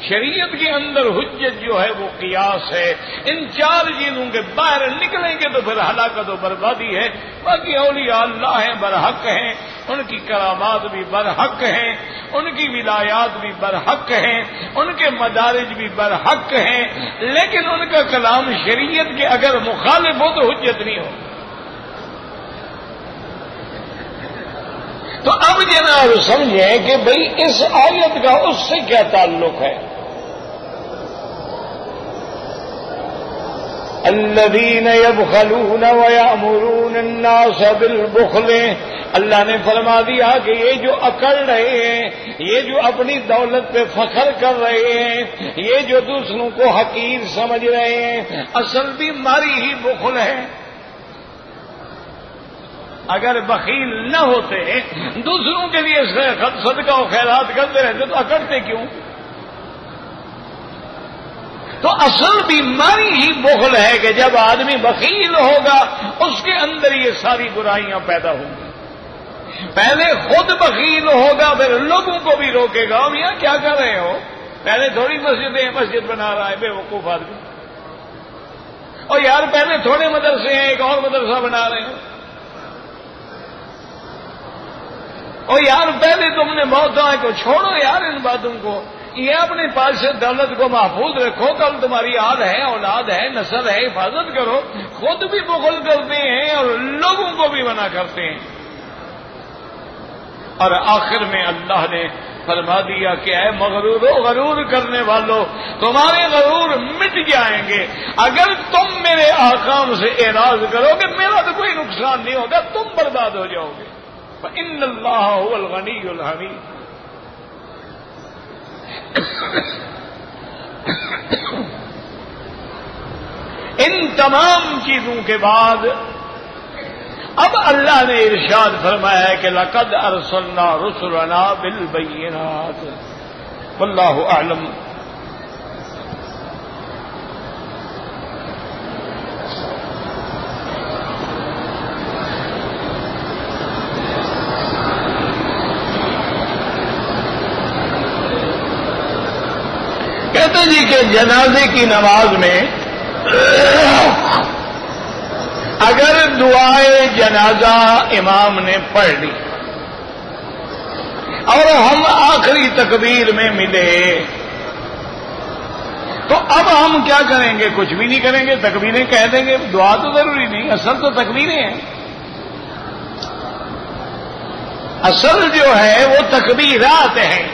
شریعت کے اندر حجت جو ہے وہ قیاس ہے. ان چار چیزوں کے باہر نکلیں گے تو پھر ہلاکت و بربادی ہے. باقی اولیاء اللہ ہیں، برحق ہیں، ان کی کرامات بھی برحق ہیں، ان کی ولایات بھی برحق ہیں، ان کے مدارج بھی برحق ہیں، لیکن ان کا کلام شریعت کے اگر مخالف ہو تو حجت نہیں ہو. تو اب جناب سمجھیں کہ بھئی اس آیت کا اس سے کیا تعلق ہے. الذین یبخلون ویأمرون الناس بالبخل، اللہ نے فرما دیا کہ یہ جو اکڑ رہے ہیں، یہ جو اپنی دولت پہ فخر کر رہے ہیں، یہ جو دوسروں کو حقیر سمجھ رہے ہیں، اصل بیماری ہی بخل ہے. اگر بخیل نہ ہوتے، دوسروں کے لیے صدقہ و خیرات کرتے رہتے تو اکڑتے کیوں؟ تو اصل بیماری ہی بخل ہے کہ جب آدمی بخیل ہوگا اس کے اندر یہ ساری برائیاں پیدا ہوں گی. پہلے خود بخیل ہوگا، پھر لوگوں کو بھی روکے گا. اب یہاں کیا کر رہے ہو؟ پہلے تھوڑی مسجد بنا رہا ہے بے وقوف آدمی. اور یار پہلے تھوڑے مدرسے ہیں، ایک اور مدرسہ بنا رہے ہیں. اور یار پہلے تم نے موت آئے کو چھوڑو یار ان باتوں کو. یہ اپنے پاس سے دولت کو محفوظ رکھو، کل تمہاری آل ہے، اولاد ہے، نسل ہے، حفاظت کرو. خود بھی بخل کرتے ہیں اور لوگوں کو بھی منع کرتے ہیں. اور آخر میں اللہ نے فرما دیا کہ اے مغرورو، غرور کرنے والوں، تمہارے غرور مٹ جائیں گے اگر تم میرے احکام سے اعراض کرو گے. میرا تو کوئی نقصان نہیں ہوگا، تم برباد ہو جاؤ گے. فإن اللہ هو الغنی الحمید. ان تمام چیزوں کے بعد اب اللہ نے ارشاد فرمایا ہے کہ لقد ارسلنا رسلنا بالبینات واللہ اعلم. کہتے جی کہ جنازے کی نماز میں اگر دعائے جنازہ امام نے پڑھ لی اور ہم آخری تکبیر میں ملے تو اب ہم کیا کریں گے؟ کچھ بھی نہیں کریں گے، تکبیریں کہہ دیں گے. دعا تو ضروری نہیں، اصل تو تکبیریں ہیں. اصل جو ہے وہ تکبیرات ہیں.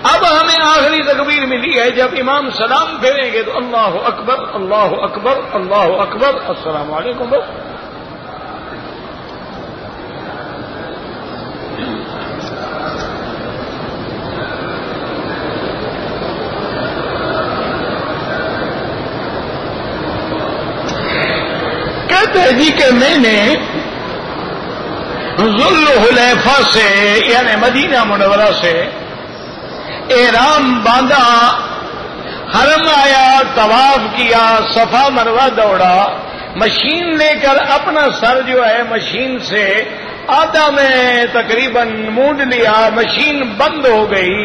اب ہمیں آخری تکبیر ملی ہے، جب امام سلام پھیریں گے تو اللہ اکبر اللہ اکبر اللہ اکبر السلام علیکم. بس کہتے ہیں جی کہ میں نے ذوالحلیفہ سے یعنی مدینہ منورہ سے احرام باندھا، حرم آیا، طواف کیا، صفا مروہ دوڑا، مشین لے کر اپنا سر جو ہے مشین سے آدھا میں تقریباً مونڈ لیا، مشین بند ہو گئی.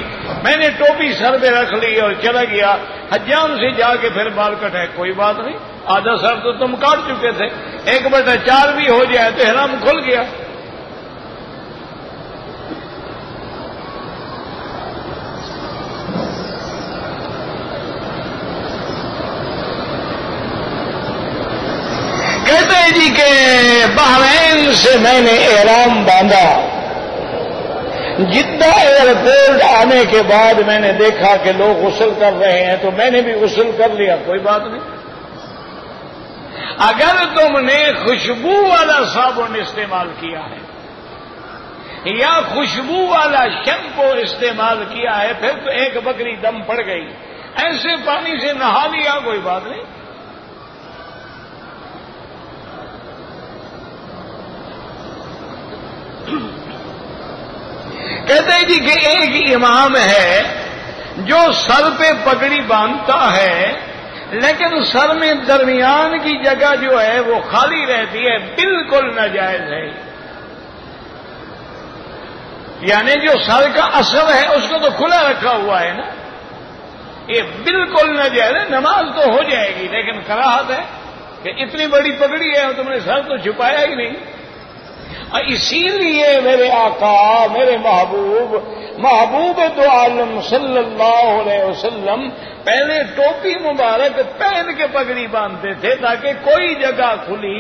میں نے ٹوپی سر پہ رکھ لی اور چلا گیا. حجام سے جا کے پھر بال کٹائے، کوئی بات نہیں، آدھا سر تو تم کاٹ چکے تھے، 1/4 بھی ہو جائے تو احرام کھل گیا. کہتے ہیں جی کہ بحرین سے میں نے احرام باندھا. جدہ ایئرپورٹ آنے کے بعد میں نے دیکھا کہ لوگ غسل کر رہے ہیں تو میں نے بھی غسل کر لیا، کوئی بات نہیں. اگر تم نے خوشبو والا صابن استعمال کیا ہے یا خوشبو والا شیمپو استعمال کیا ہے پھر تو ایک بکری دم پڑ گئی. ایسے پانی سے نہا لیا، کوئی بات نہیں. کہتے ہیں جی کہ ایک امام ہے جو سر پہ پگڑی باندھتا ہے لیکن سر میں درمیان کی جگہ جو ہے وہ خالی رہتی ہے، بالکل ناجائز ہے. یعنی جو سر کا اصل ہے اس کو تو کھلا رکھا ہوا ہے نا، یہ بالکل نہ جائے. نماز تو ہو جائے گی لیکن کراہت ہے کہ اتنی بڑی پگڑی ہے تم نے سر تو چھپایا ہی نہیں. اور اسی لیے میرے آقا میرے محبوب دو عالم صلی اللہ علیہ وسلم پہلے ٹوپی مبارک پہن کے پگڑی باندھتے تھے تاکہ کوئی جگہ کھلی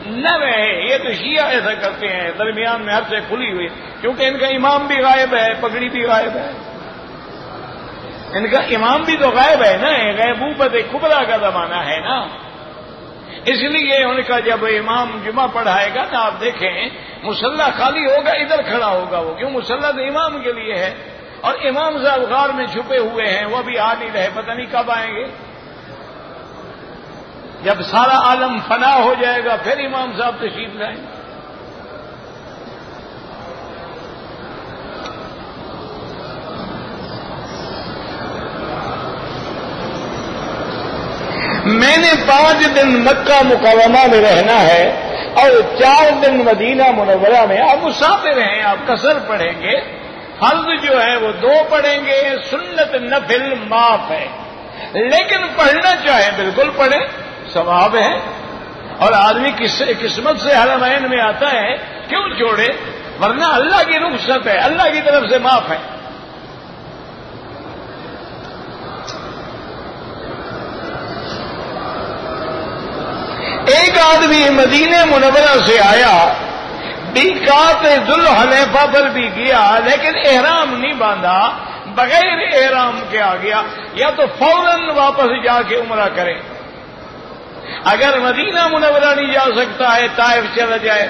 نہ رہے. یہ تو شیعہ ایسا کرتے ہیں درمیان میں ہر سے کھلی ہوئی, کیونکہ ان کا امام بھی غائب ہے, پگڑی بھی غائب ہے. ان کا امام بھی تو غائب ہے نا, غیبوبت کبریٰ کا زمانہ ہے نا. اس لیے ان کا جب امام جمعہ پڑھائے گا نا آپ دیکھیں مصلی خالی ہوگا, ادھر کھڑا ہوگا وہ, کیوں مصلی تو امام کے لیے ہے. اور امام صاحب غار میں چھپے ہوئے ہیں, وہ بھی آ نہیں رہے, پتہ نہیں کب آئیں گے. جب سارا عالم فنا ہو جائے گا پھر امام صاحب تشریف لائیں گے. میں نے 5 دن مکہ مکرمہ میں رہنا ہے اور 4 دن مدینہ منورہ میں. آپ مسافر ہیں, آپ قصر پڑھیں گے, فرض جو ہے وہ 2 پڑھیں گے, سنت نفل معاف ہے. لیکن پڑھنا چاہیں بالکل پڑھیں, ثواب ہے. اور آدمی قسمت سے حرمین میں آتا ہے کیوں چھوڑے, ورنہ اللہ کی رخصت ہے, اللہ کی طرف سے معاف ہے. ایک آدمی مدینہ منورہ سے آیا, میقات ذوالحلیفہ پر بھی گیا لیکن احرام نہیں باندھا, بغیر احرام کے آ گیا. یا تو فوراً واپس جا کے عمرہ کرے. اگر مدینہ منورہ نہیں جا سکتا ہے طائف چلا جائے,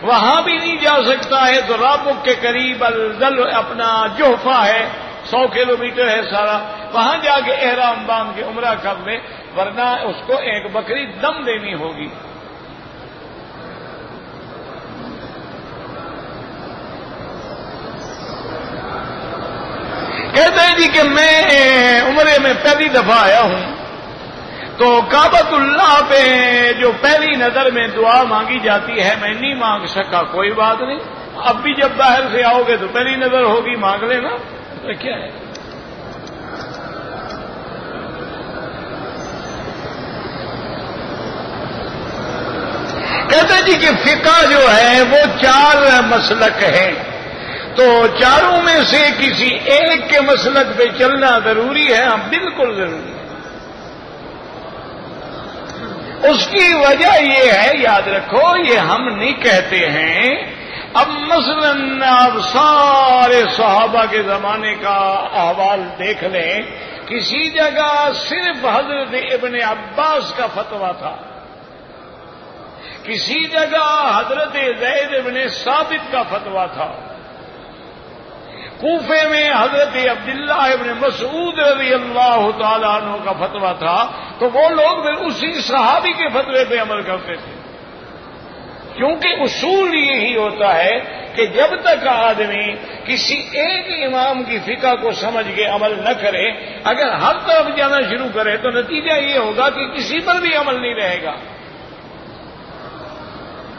وہاں بھی نہیں جا سکتا ہے تو رابق کے قریب اپنا جوفہ ہے, 100 کلومیٹر ہے سارا, وہاں جا کے احرام باندھ کے عمرہ کر لے, ورنہ اس کو ایک بکری دم دینی ہوگی. کہتے ہیں جی کہ میں عمرے میں پہلی دفعہ آیا ہوں تو کعبۃ اللہ پہ جو پہلی نظر میں دعا مانگی جاتی ہے میں نہیں مانگ سکا. کوئی بات نہیں, اب بھی جب باہر سے آؤ گے تو پہلی نظر ہوگی, مانگ لینا. تو کیا ہے, کہتے ہیں جی کہ فقہ جو ہے وہ 4 مسلک ہیں, تو چاروں میں سے کسی ایک کے مسلک پہ چلنا ضروری ہے. ہم بالکل ضروری ہے. اس کی وجہ یہ ہے, یاد رکھو, یہ ہم نہیں کہتے ہیں. اب مثلا آپ سارے صحابہ کے زمانے کا احوال دیکھ لیں, کسی جگہ صرف حضرت ابن عباس کا فتویٰ تھا, کسی جگہ حضرت زید ابن ثابت کا فتویٰ تھا, کوفے میں حضرت عبداللہ ابن مسعود رضی اللہ تعالیٰ عنہ کا فتویٰ تھا. تو وہ لوگ پھر اسی صحابی کے فتوے پہ عمل کرتے تھے, کیونکہ اصول یہی ہوتا ہے کہ جب تک آدمی کسی ایک امام کی فقہ کو سمجھ کے عمل نہ کرے, اگر ہر طرف جانا شروع کرے تو نتیجہ یہ ہوگا کہ کسی پر بھی عمل نہیں رہے گا.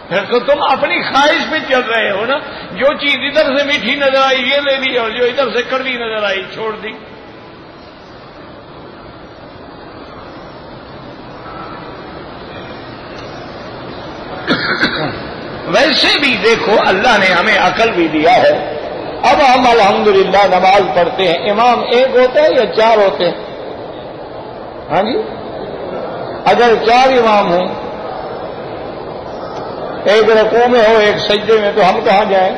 پھر تو تم اپنی خواہش پہ چل رہے ہو نا, جو چیز ادھر سے میٹھی نظر آئی یہ لے لی, اور جو ادھر سے کڑوی نظر آئی چھوڑ دی. ویسے بھی دیکھو اللہ نے ہمیں عقل بھی دیا ہے. اب ہم الحمدللہ نماز پڑھتے ہیں, امام ایک ہوتا ہے یا 4 ہوتے ہیں؟ ہاں جی, اگر 4 امام ہوں, ایک رکوع میں ہو ایک سجدے میں, تو ہم کہاں جائیں؟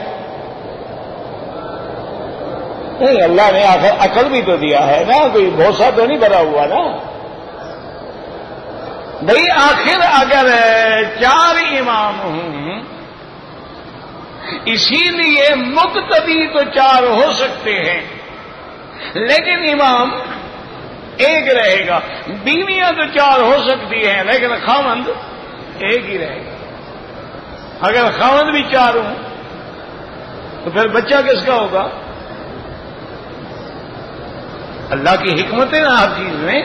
نہیں, اللہ نے عقل بھی تو دیا ہے نا, کوئی بھوسا تو نہیں بھرا ہوا نا بھائی. آخر اگر 4 امام ہوں, اسی لیے مقتدی تو 4 ہو سکتے ہیں لیکن امام ایک رہے گا. بیویاں تو 4 ہو سکتی ہیں لیکن خاوند ایک ہی رہے گا. اگر خاوند بھی 4 ہوں تو پھر بچہ کس کا ہوگا؟ اللہ کی حکمت ہے نا ہر چیز میں.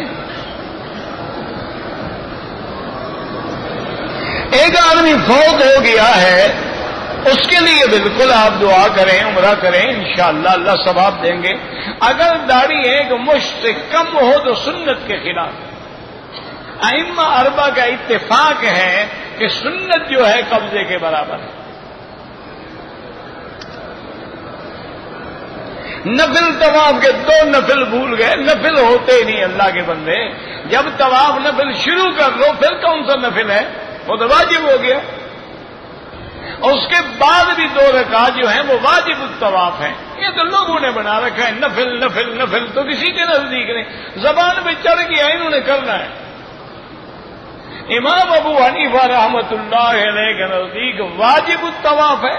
ایک آدمی فوت ہو گیا ہے اس کے لیے بالکل آپ دعا کریں، عمرہ کریں، انشاءاللہ اللہ ثواب دیں گے۔ اگر داڑھی ایک مشت سے کم ہو تو سنت کے خلاف۔ ائمہ اربعہ کا اتفاق ہے کہ سنت جو ہے قبضے کے برابر ہے۔ نفل طواف کے 2 نفل بھول گئے، نفل ہوتے ہی نہیں اللہ کے بندے۔ جب طواف نفل شروع کر لو پھر کون سا نفل ہے؟ وہ تو واجب ہو گیا۔ اور اس کے بعد بھی 2 رکعت جو ہیں وہ واجب الطواف ہیں۔ یہ تو لوگوں نے بنا رکھا ہے نفل نفل نفل، تو کسی کے نزدیک نہیں، زبان پہ چڑھ گیا انہوں نے کرنا ہے۔ امام ابو حنیفہ رحمۃ اللہ علیہ کے نزدیک واجب الطواف ہے،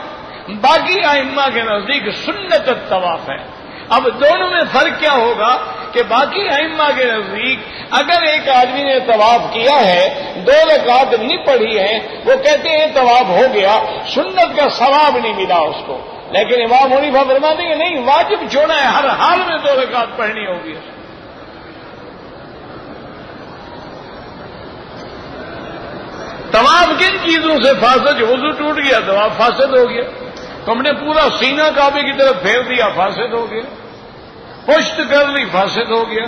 باقی ائمہ کے نزدیک سنت الطواف ہے۔ اب دونوں میں فرق کیا ہوگا کہ باقی ائمہ کے نزدیک اگر ایک آدمی نے طواف کیا ہے 2 رکعت نہیں پڑھی ہے، وہ کہتے ہیں طواف ہو گیا، سنت کا ثواب نہیں ملا اس کو۔ لیکن امام حنیفہ فرماتے ہیں نہیں، واجب چھوڑا ہے، ہر حال میں 2 رکعت پڑھنی ہوگی۔ طواف کن چیزوں سے فاسد؟ وضو ٹوٹ گیا، طواف فاسد ہو گیا۔ تم نے پورا سینہ کعبے کی طرف پھیر دیا، فاسد ہو گیا۔ پشت کر لی، فاسد ہو گیا۔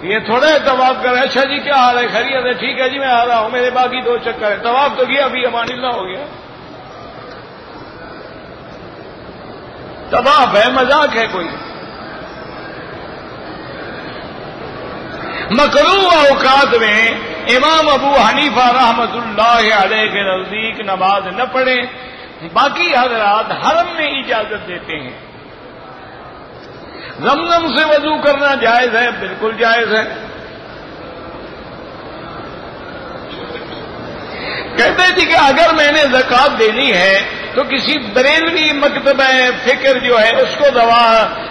یہ تھوڑا ہے طواف کر، اچھا جی کیا حال ہے، خیریت ہے، ٹھیک ہے جی میں آ رہا ہوں، میرے باقی 2 چکر ہے، طواف تو کیا، ابھی امان اللہ ہو گیا۔ طواف ہے، مذاق ہے کوئی؟ مکروہ اوقات میں امام ابو حنیفہ رحمۃ اللہ علیہ کے نزدیک نماز نہ پڑھیں، باقی حضرات حرم میں اجازت دیتے ہیں۔ زمزم سے وضو کرنا جائز ہے، بالکل جائز ہے۔ کہتے تھے کہ اگر میں نے زکوٰۃ دینی ہے تو کسی بریلوی مکتبہ فکر جو ہے اس کو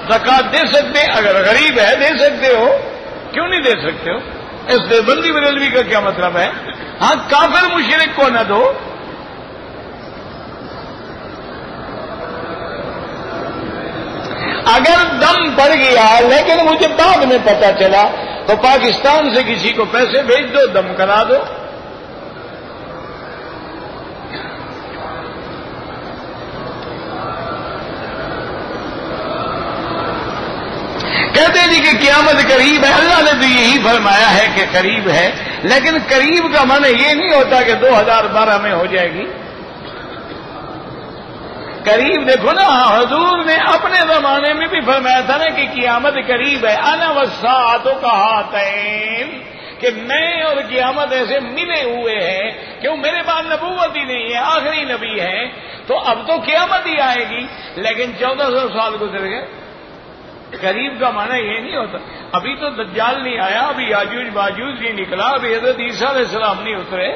زکوٰۃ دے سکتے، اگر غریب ہے دے سکتے ہو، کیوں نہیں دے سکتے ہو؟ اس دیوبندی بریلوی کا کیا مطلب ہے؟ ہاں کافر مشرک کو نہ دو۔ اگر دم پڑ گیا لیکن مجھے بعد میں پتا چلا تو پاکستان سے کسی کو پیسے بھیج دو، دم کرا دو۔ کہتے جی کہ قیامت قریب ہے، اللہ نے تو یہی فرمایا ہے کہ قریب ہے، لیکن قریب کا معنی یہ نہیں ہوتا کہ 2012 میں ہو جائے گی۔ قریب دیکھو نا، حضور نے اپنے زمانے میں بھی فرمایا تھا نا کہ قیامت قریب ہے، انا والساعۃ کہاتین، کہ میں اور قیامت ایسے ملے ہوئے ہیں کہ وہ میرے بعد نبوت ہی نہیں ہے، آخری نبی ہے، تو اب تو قیامت ہی آئے گی، لیکن 1400 سال گزر گئے۔ قریب کا معنی یہ نہیں ہوتا۔ ابھی تو دجال نہیں آیا، ابھی یاجوج ماجوج نہیں نکلا، ابھی حضرت عیسیٰ علیہ السلام نہیں اترے۔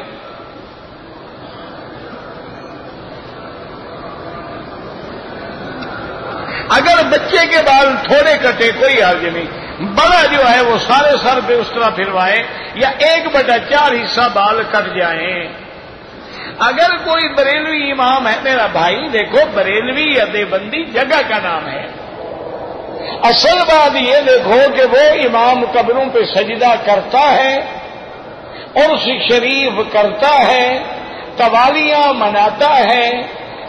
اگر بچے کے بال تھوڑے کٹے کوئی حرج نہیں، بڑا جو ہے وہ سارے سر پہ اس طرح پھروائے، یا 1/4 حصہ بال کٹ جائیں۔ اگر کوئی بریلوی امام ہے، میرا بھائی دیکھو بریلوی یا دیوبندی جگہ کا نام ہے، اصل بات یہ دیکھو کہ وہ امام قبروں پہ سجدہ کرتا ہے، عرس شریف کرتا ہے، قوالیاں مناتا ہے،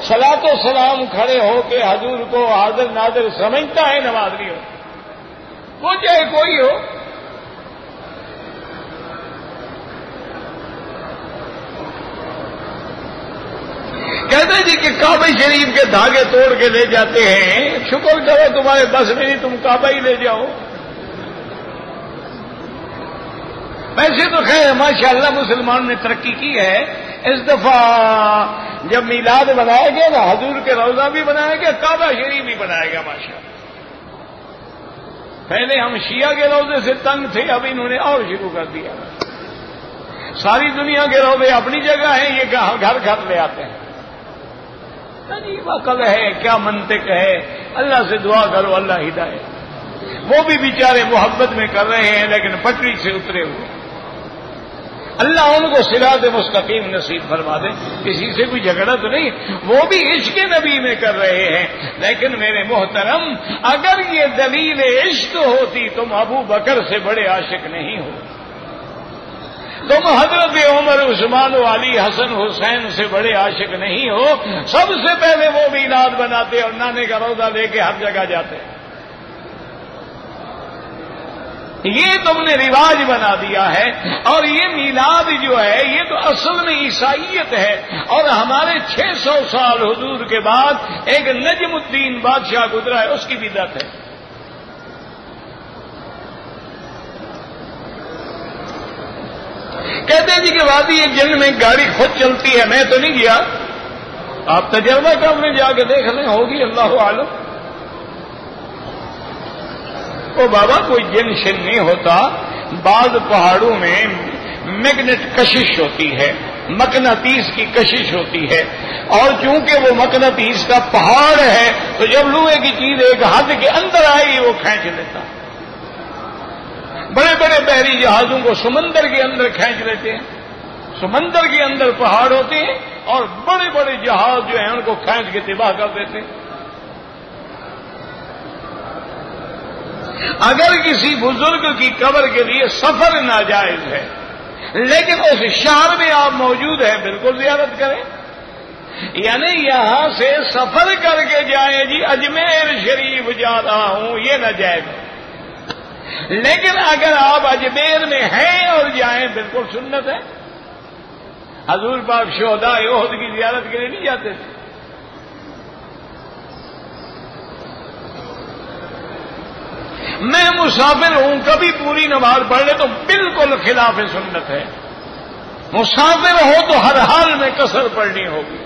صلاۃ و سلام کھڑے ہو کے حضور کو حاضر ناظر سمجھتا ہے، نماز نہیں ہو، وہ چاہے کوئی ہو۔ کہتے جی کہ کعبہ شریف کے دھاگے توڑ کے لے جاتے ہیں، شکر کرو تمہارے بس میں نہیں، تم کعبہ ہی لے جاؤ۔ ویسے تو خیر ماشاءاللہ مسلمان نے ترقی کی ہے، اس دفعہ جب میلاد بنایا گیا نا، حضور کے روضہ بھی بنایا گیا، کعبہ شریف بھی بنایا گیا ماشاءاللہ۔ پہلے ہم شیعہ کے روضے سے تنگ تھے، اب انہوں نے اور شروع کر دیا۔ ساری دنیا کے روضے اپنی جگہ ہیں، یہ گھر گھر لے آتے ہیں۔ عجیب عقل ہے، کیا منطق ہے، اللہ سے دعا کرو اللہ ہدایت۔ وہ بھی بیچارے محبت میں کر رہے ہیں لیکن پٹری سے اترے ہوئے، اللہ ان کو صراط مستقیم نصیب فرما دے۔ کسی سے کوئی جھگڑا تو نہیں، وہ بھی عشق نبی میں کر رہے ہیں، لیکن میرے محترم اگر یہ دلیل عشق ہوتی تم ابو بکر سے بڑے عاشق نہیں ہو۔ تم حضرت عمر عثمان و علی حسن حسین سے بڑے عاشق نہیں ہو. سب سے پہلے وہ میلاد بناتے اور نانے کا روزہ لے کے ہر جگہ جاتے. یہ تم نے رواج بنا دیا ہے. اور یہ میلاد جو ہے یہ تو اصل میں عیسائیت ہے. اور ہمارے 600 سال حضور کے بعد ایک نجم الدین بادشاہ گزرا ہے, اس کی بدعت ہے. کہتے ہیں جی کہ وادی جن میں گاڑی خود چلتی ہے, میں تو نہیں گیا, آپ تجربہ کرنے جا کے دیکھ لیں, ہوگی اللہ عالم. او بابا کوئی جن شن نہیں ہوتا. بعض پہاڑوں میں میگنیٹ کشش ہوتی ہے, مقناطیس کی کشش ہوتی ہے, اور چونکہ وہ مقناطیس کا پہاڑ ہے تو جب لوہے کی چیز ایک حد کے اندر آئے گی وہ کھینچ لیتا. بڑے بڑے بحری جہازوں کو سمندر کے اندر کھینچ لیتے ہیں. سمندر کے اندر پہاڑ ہوتے ہیں اور بڑے بڑے جہاز جو ہیں ان کو کھینچ کے تباہ کر دیتے ہیں. اگر کسی بزرگ کی قبر کے لیے سفر ناجائز ہے, لیکن اس شہر میں آپ موجود ہیں, بالکل زیارت کریں. یعنی یہاں سے سفر کر کے جائیں جی اجمیر شریف جا رہا ہوں, یہ ناجائز ہے. لیکن اگر آپ اجمیر میں ہیں اور جائیں, بالکل سنت ہے. حضور پاک شہداء احد کی زیارت کے لیے نہیں جاتے تھے. میں مسافر ہوں, کبھی پوری نماز پڑھ لے تو بالکل خلاف سنت ہے. مسافر ہو تو ہر حال میں قصر پڑھنی ہوگی.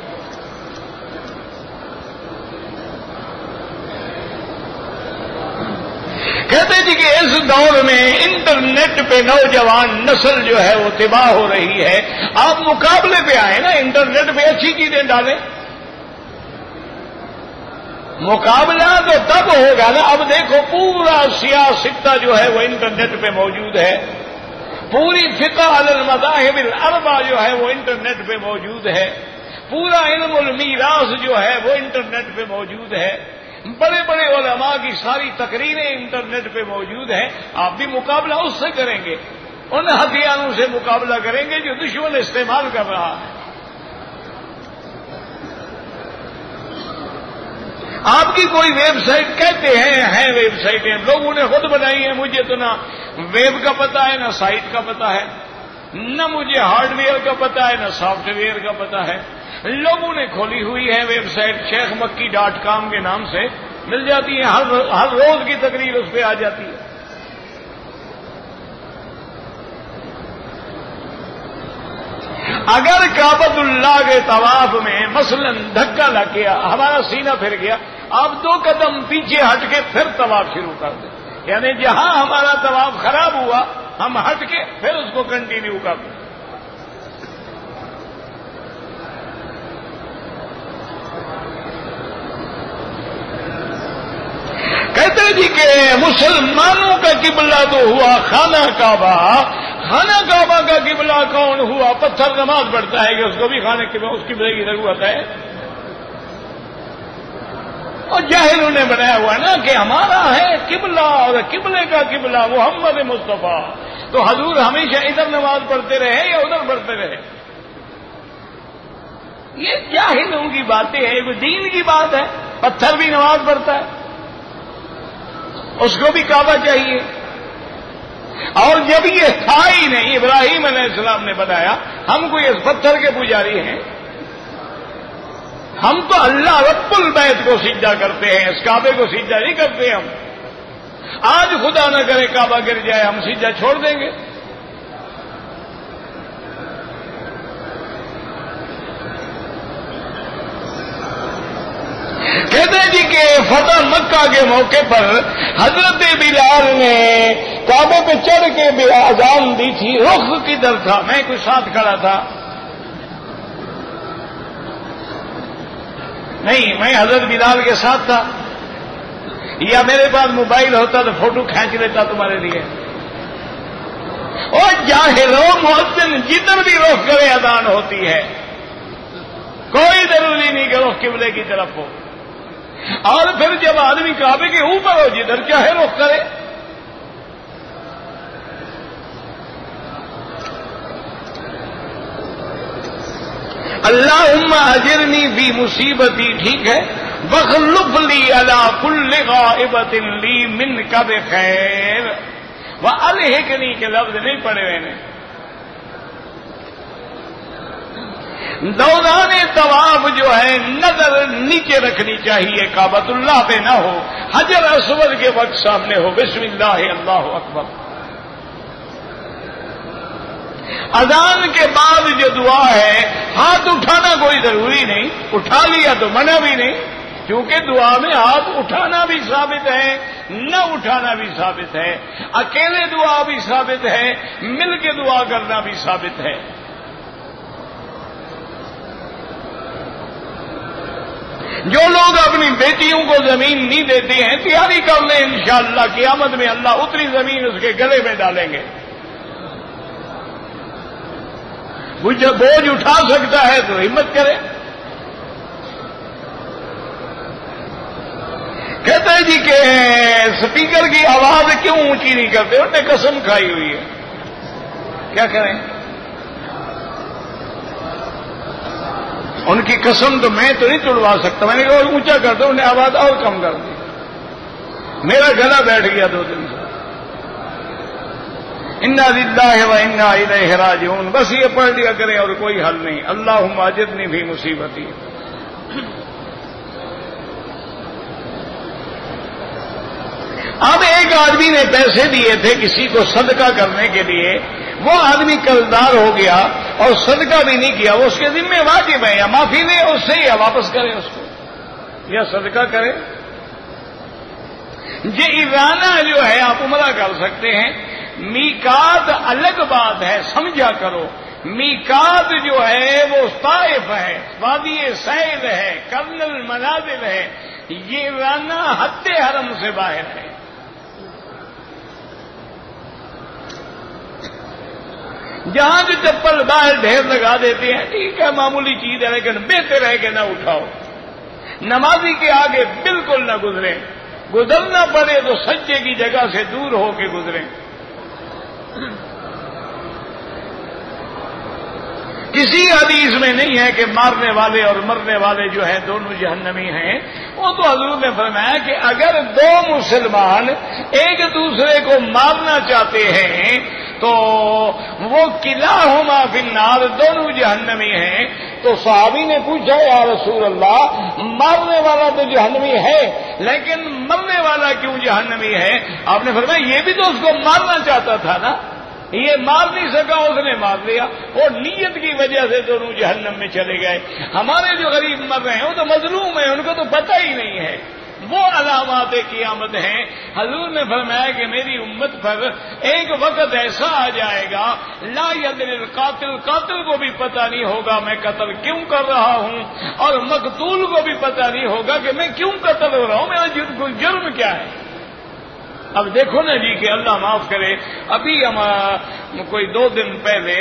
کہتے جی کہ اس دور میں انٹرنیٹ پہ نوجوان نسل جو ہے وہ تباہ ہو رہی ہے. آپ مقابلے پہ آئے نا, انٹرنیٹ پہ اچھی چیزیں ڈالیں. مقابلہ تو تب ہوگا نا. اب دیکھو پورا سیاست جو ہے وہ انٹرنیٹ پہ موجود ہے. پوری فقہ علی المذاہب الاربعہ جو ہے وہ انٹرنیٹ پہ موجود ہے. پورا علم المیراث جو ہے وہ انٹرنیٹ پہ موجود ہے. بڑے بڑے علماء کی ساری تقریریں انٹرنیٹ پہ موجود ہیں. آپ بھی مقابلہ اس سے کریں گے, ان ہتھیاروں سے مقابلہ کریں گے جو دشمن استعمال کر رہا ہے. آپ کی کوئی ویب سائٹ کہتے ہیں ویب سائٹیں, لوگوں نے خود بنائی ہیں. مجھے تو نہ ویب کا پتہ ہے, نہ سائٹ کا پتہ ہے, نہ مجھے ہارڈ ویئر کا پتہ ہے, نہ سافٹ ویئر کا پتہ ہے. لوگوں نے کھولی ہوئی ہے ویب سائٹ شیخمکی.com کے نام سے, مل جاتی ہے. ہر روز کی تقریر اس پہ آ جاتی ہے. اگر کعبۃ اللہ کے طواف میں مثلا دھکا لگ گیا, ہمارا سینہ پھر گیا, آپ 2 قدم پیچھے ہٹ کے پھر طواف شروع کر دیں. یعنی جہاں ہمارا طواف خراب ہوا ہم ہٹ کے پھر اس کو کنٹینیو کر دیں. کہتے جی کہ مسلمانوں کا قبلہ تو ہوا خانہ کعبہ. خانہ کعبہ کا قبلہ کون ہوا؟ پتھر نماز پڑھتا ہے کہ اس کو بھی خانے کے اس قبلے کی ضرورت ہے. اور جاہلوں نے بنایا ہوا نا کہ ہمارا ہے قبلہ اور قبلے کا قبلہ محمد مصطفیٰ. تو حضور ہمیشہ ادھر نماز پڑھتے رہے یا ادھر پڑھتے رہے؟ یہ جاہلوں کی باتیں ہیں. یہ دین کی بات ہے. پتھر بھی نماز پڑھتا ہے, اس کو بھی کعبہ چاہیے. اور جب یہ تھا ہی نہیں, ابراہیم علیہ السلام نے بتایا ہم کوئی اس پتھر کے پجاری ہیں, ہم تو اللہ رب البیت کو سجدہ کرتے ہیں, اس کعبے کو سجدہ نہیں کرتے. ہم آج خدا نہ کرے کعبہ گر جائے, ہم سجدہ چھوڑ دیں گے. کہتے ہیں جی کہ فتح مکہ کے موقع پر حضرت بلال نے کعبے پہ چڑھ کے اذان دی تھی. رخ کدھر تھا؟ میں کوئی ساتھ کھڑا تھا نہیں, میں حضرت بلال کے ساتھ تھا. یا میرے پاس موبائل ہوتا تو فوٹو کھینچ لیتا تمہارے لیے. اور جاہلوں, مؤذن جدھر بھی رخ کرے اذان ہوتی ہے, کوئی ضروری نہیں کہ رخ قبلے کی طرف ہو. اور پھر جب آدمی کعبے کے اوپر ہو, جدھر چاہے رخ کرے. اللہم اجرنی فی مصیبتی، ٹھیک ہے، واخلف لی علی کل غائبۃ لی منک بخیر، والحقنی کے لفظ نہیں پڑے ہوئے نے. دوران طواف جو ہے نظر نیچے رکھنی چاہیے، کعبۃ اللہ پہ نہ ہو، حجر اسود کے وقت سامنے ہو. بسم اللہ اللہ اکبر. اذان کے بعد جو دعا ہے ہاتھ اٹھانا کوئی ضروری نہیں، اٹھا لیا تو منع بھی نہیں، کیونکہ دعا میں ہاتھ اٹھانا بھی ثابت ہے، نہ اٹھانا بھی ثابت ہے، اکیلے دعا بھی ثابت ہے، مل کے دعا کرنا بھی ثابت ہے. جو لوگ اپنی بیٹیوں کو زمین نہیں دیتے ہیں تیاری کر لیں، انشاءاللہ قیامت میں اللہ اتنی زمین اس کے گلے میں ڈالیں گے. وہ جو بوجھ اٹھا سکتا ہے تو ہمت کرے. کہتے ہیں جی کہ سپیکر کی آواز کیوں اونچی نہیں کرتے؟ انہوں نے قسم کھائی ہوئی ہے. کیا کریں؟ ان کی قسم تو میں تو نہیں توڑوا سکتا. میں نے کہا اور اونچا کر دو، انہوں نے آواز اور کم کر دی. میرا گلا بیٹھ گیا 2 دن سے. انا للہ و انا الیہ راجعون. بس یہ پڑھ لیا کریں اور کوئی حل نہیں. اللہم اجرنی فی مصیبتی. اب ایک آدمی نے پیسے دیے تھے کسی کو صدقہ کرنے کے لیے، وہ آدمی قرضدار ہو گیا اور صدقہ بھی نہیں کیا. وہ اس کے ذمہ واجب ہے یا معافی دے اس سے یا واپس کرے اس کو یا صدقہ کرے. یہ ارانہ جو ہے آپ عمرہ کر سکتے ہیں. میقات الگ بات ہے، سمجھا کرو. میقات جو ہے وہ طائف ہے، وادی سعید ہے، قرن المنازل ہے. یہ ارانہ حد حرم سے باہر ہے. جہاں جو چپل باہر ڈھیر لگا دیتے ہیں ٹھیک ہے، معمولی چیز ہے، لیکن بہتر ہے کہ نہ اٹھاؤ. نمازی کے آگے بالکل نہ گزریں. گزرنا پڑے تو سجدے کی جگہ سے دور ہو کے گزریں. کسی حدیث میں نہیں ہے کہ مارنے والے اور مرنے والے جو ہیں دونوں جہنمی ہیں. وہ تو حضور نے فرمایا کہ اگر 2 مسلمان ایک دوسرے کو مارنا چاہتے ہیں تو وہ کلاہما فی النار، دونوں جہنمی ہیں. تو صحابی نے پوچھا یا رسول اللہ مارنے والا تو جہنمی ہے لیکن مرنے والا کیوں جہنمی ہے؟ آپ نے فرمایا یہ بھی تو اس کو مارنا چاہتا تھا نا، یہ مار نہیں سکا، اس نے مار لیا، اور نیت کی وجہ سے دونوں جہنم میں چلے گئے. ہمارے جو غریب مر رہے ہیں وہ تو مظلوم ہیں، ان کو تو پتہ ہی نہیں ہے. وہ علامات قیامت ہیں. حضور نے فرمایا کہ میری امت پر ایک وقت ایسا آ جائے گا لا یدری القاتل، قاتل کو بھی پتہ نہیں ہوگا میں قتل کیوں کر رہا ہوں، اور مقتول کو بھی پتہ نہیں ہوگا کہ میں کیوں قتل ہو رہا ہوں، میرا جرم کیا ہے. اب دیکھو نا جی کہ اللہ معاف کرے، ابھی ہم کوئی 2 دن پہلے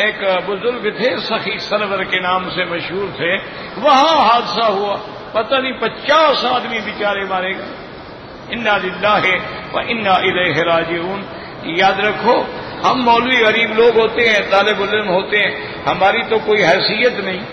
ایک بزرگ تھے سخی سرور کے نام سے مشہور تھے، وہاں حادثہ ہوا. پتہ نہیں 50 آدمی بیچارے مارے گئے. انا للہ و انا الیہ راجعون. یاد رکھو ہم مولوی غریب لوگ ہوتے ہیں، طالب علم ہوتے ہیں، ہماری تو کوئی حیثیت نہیں.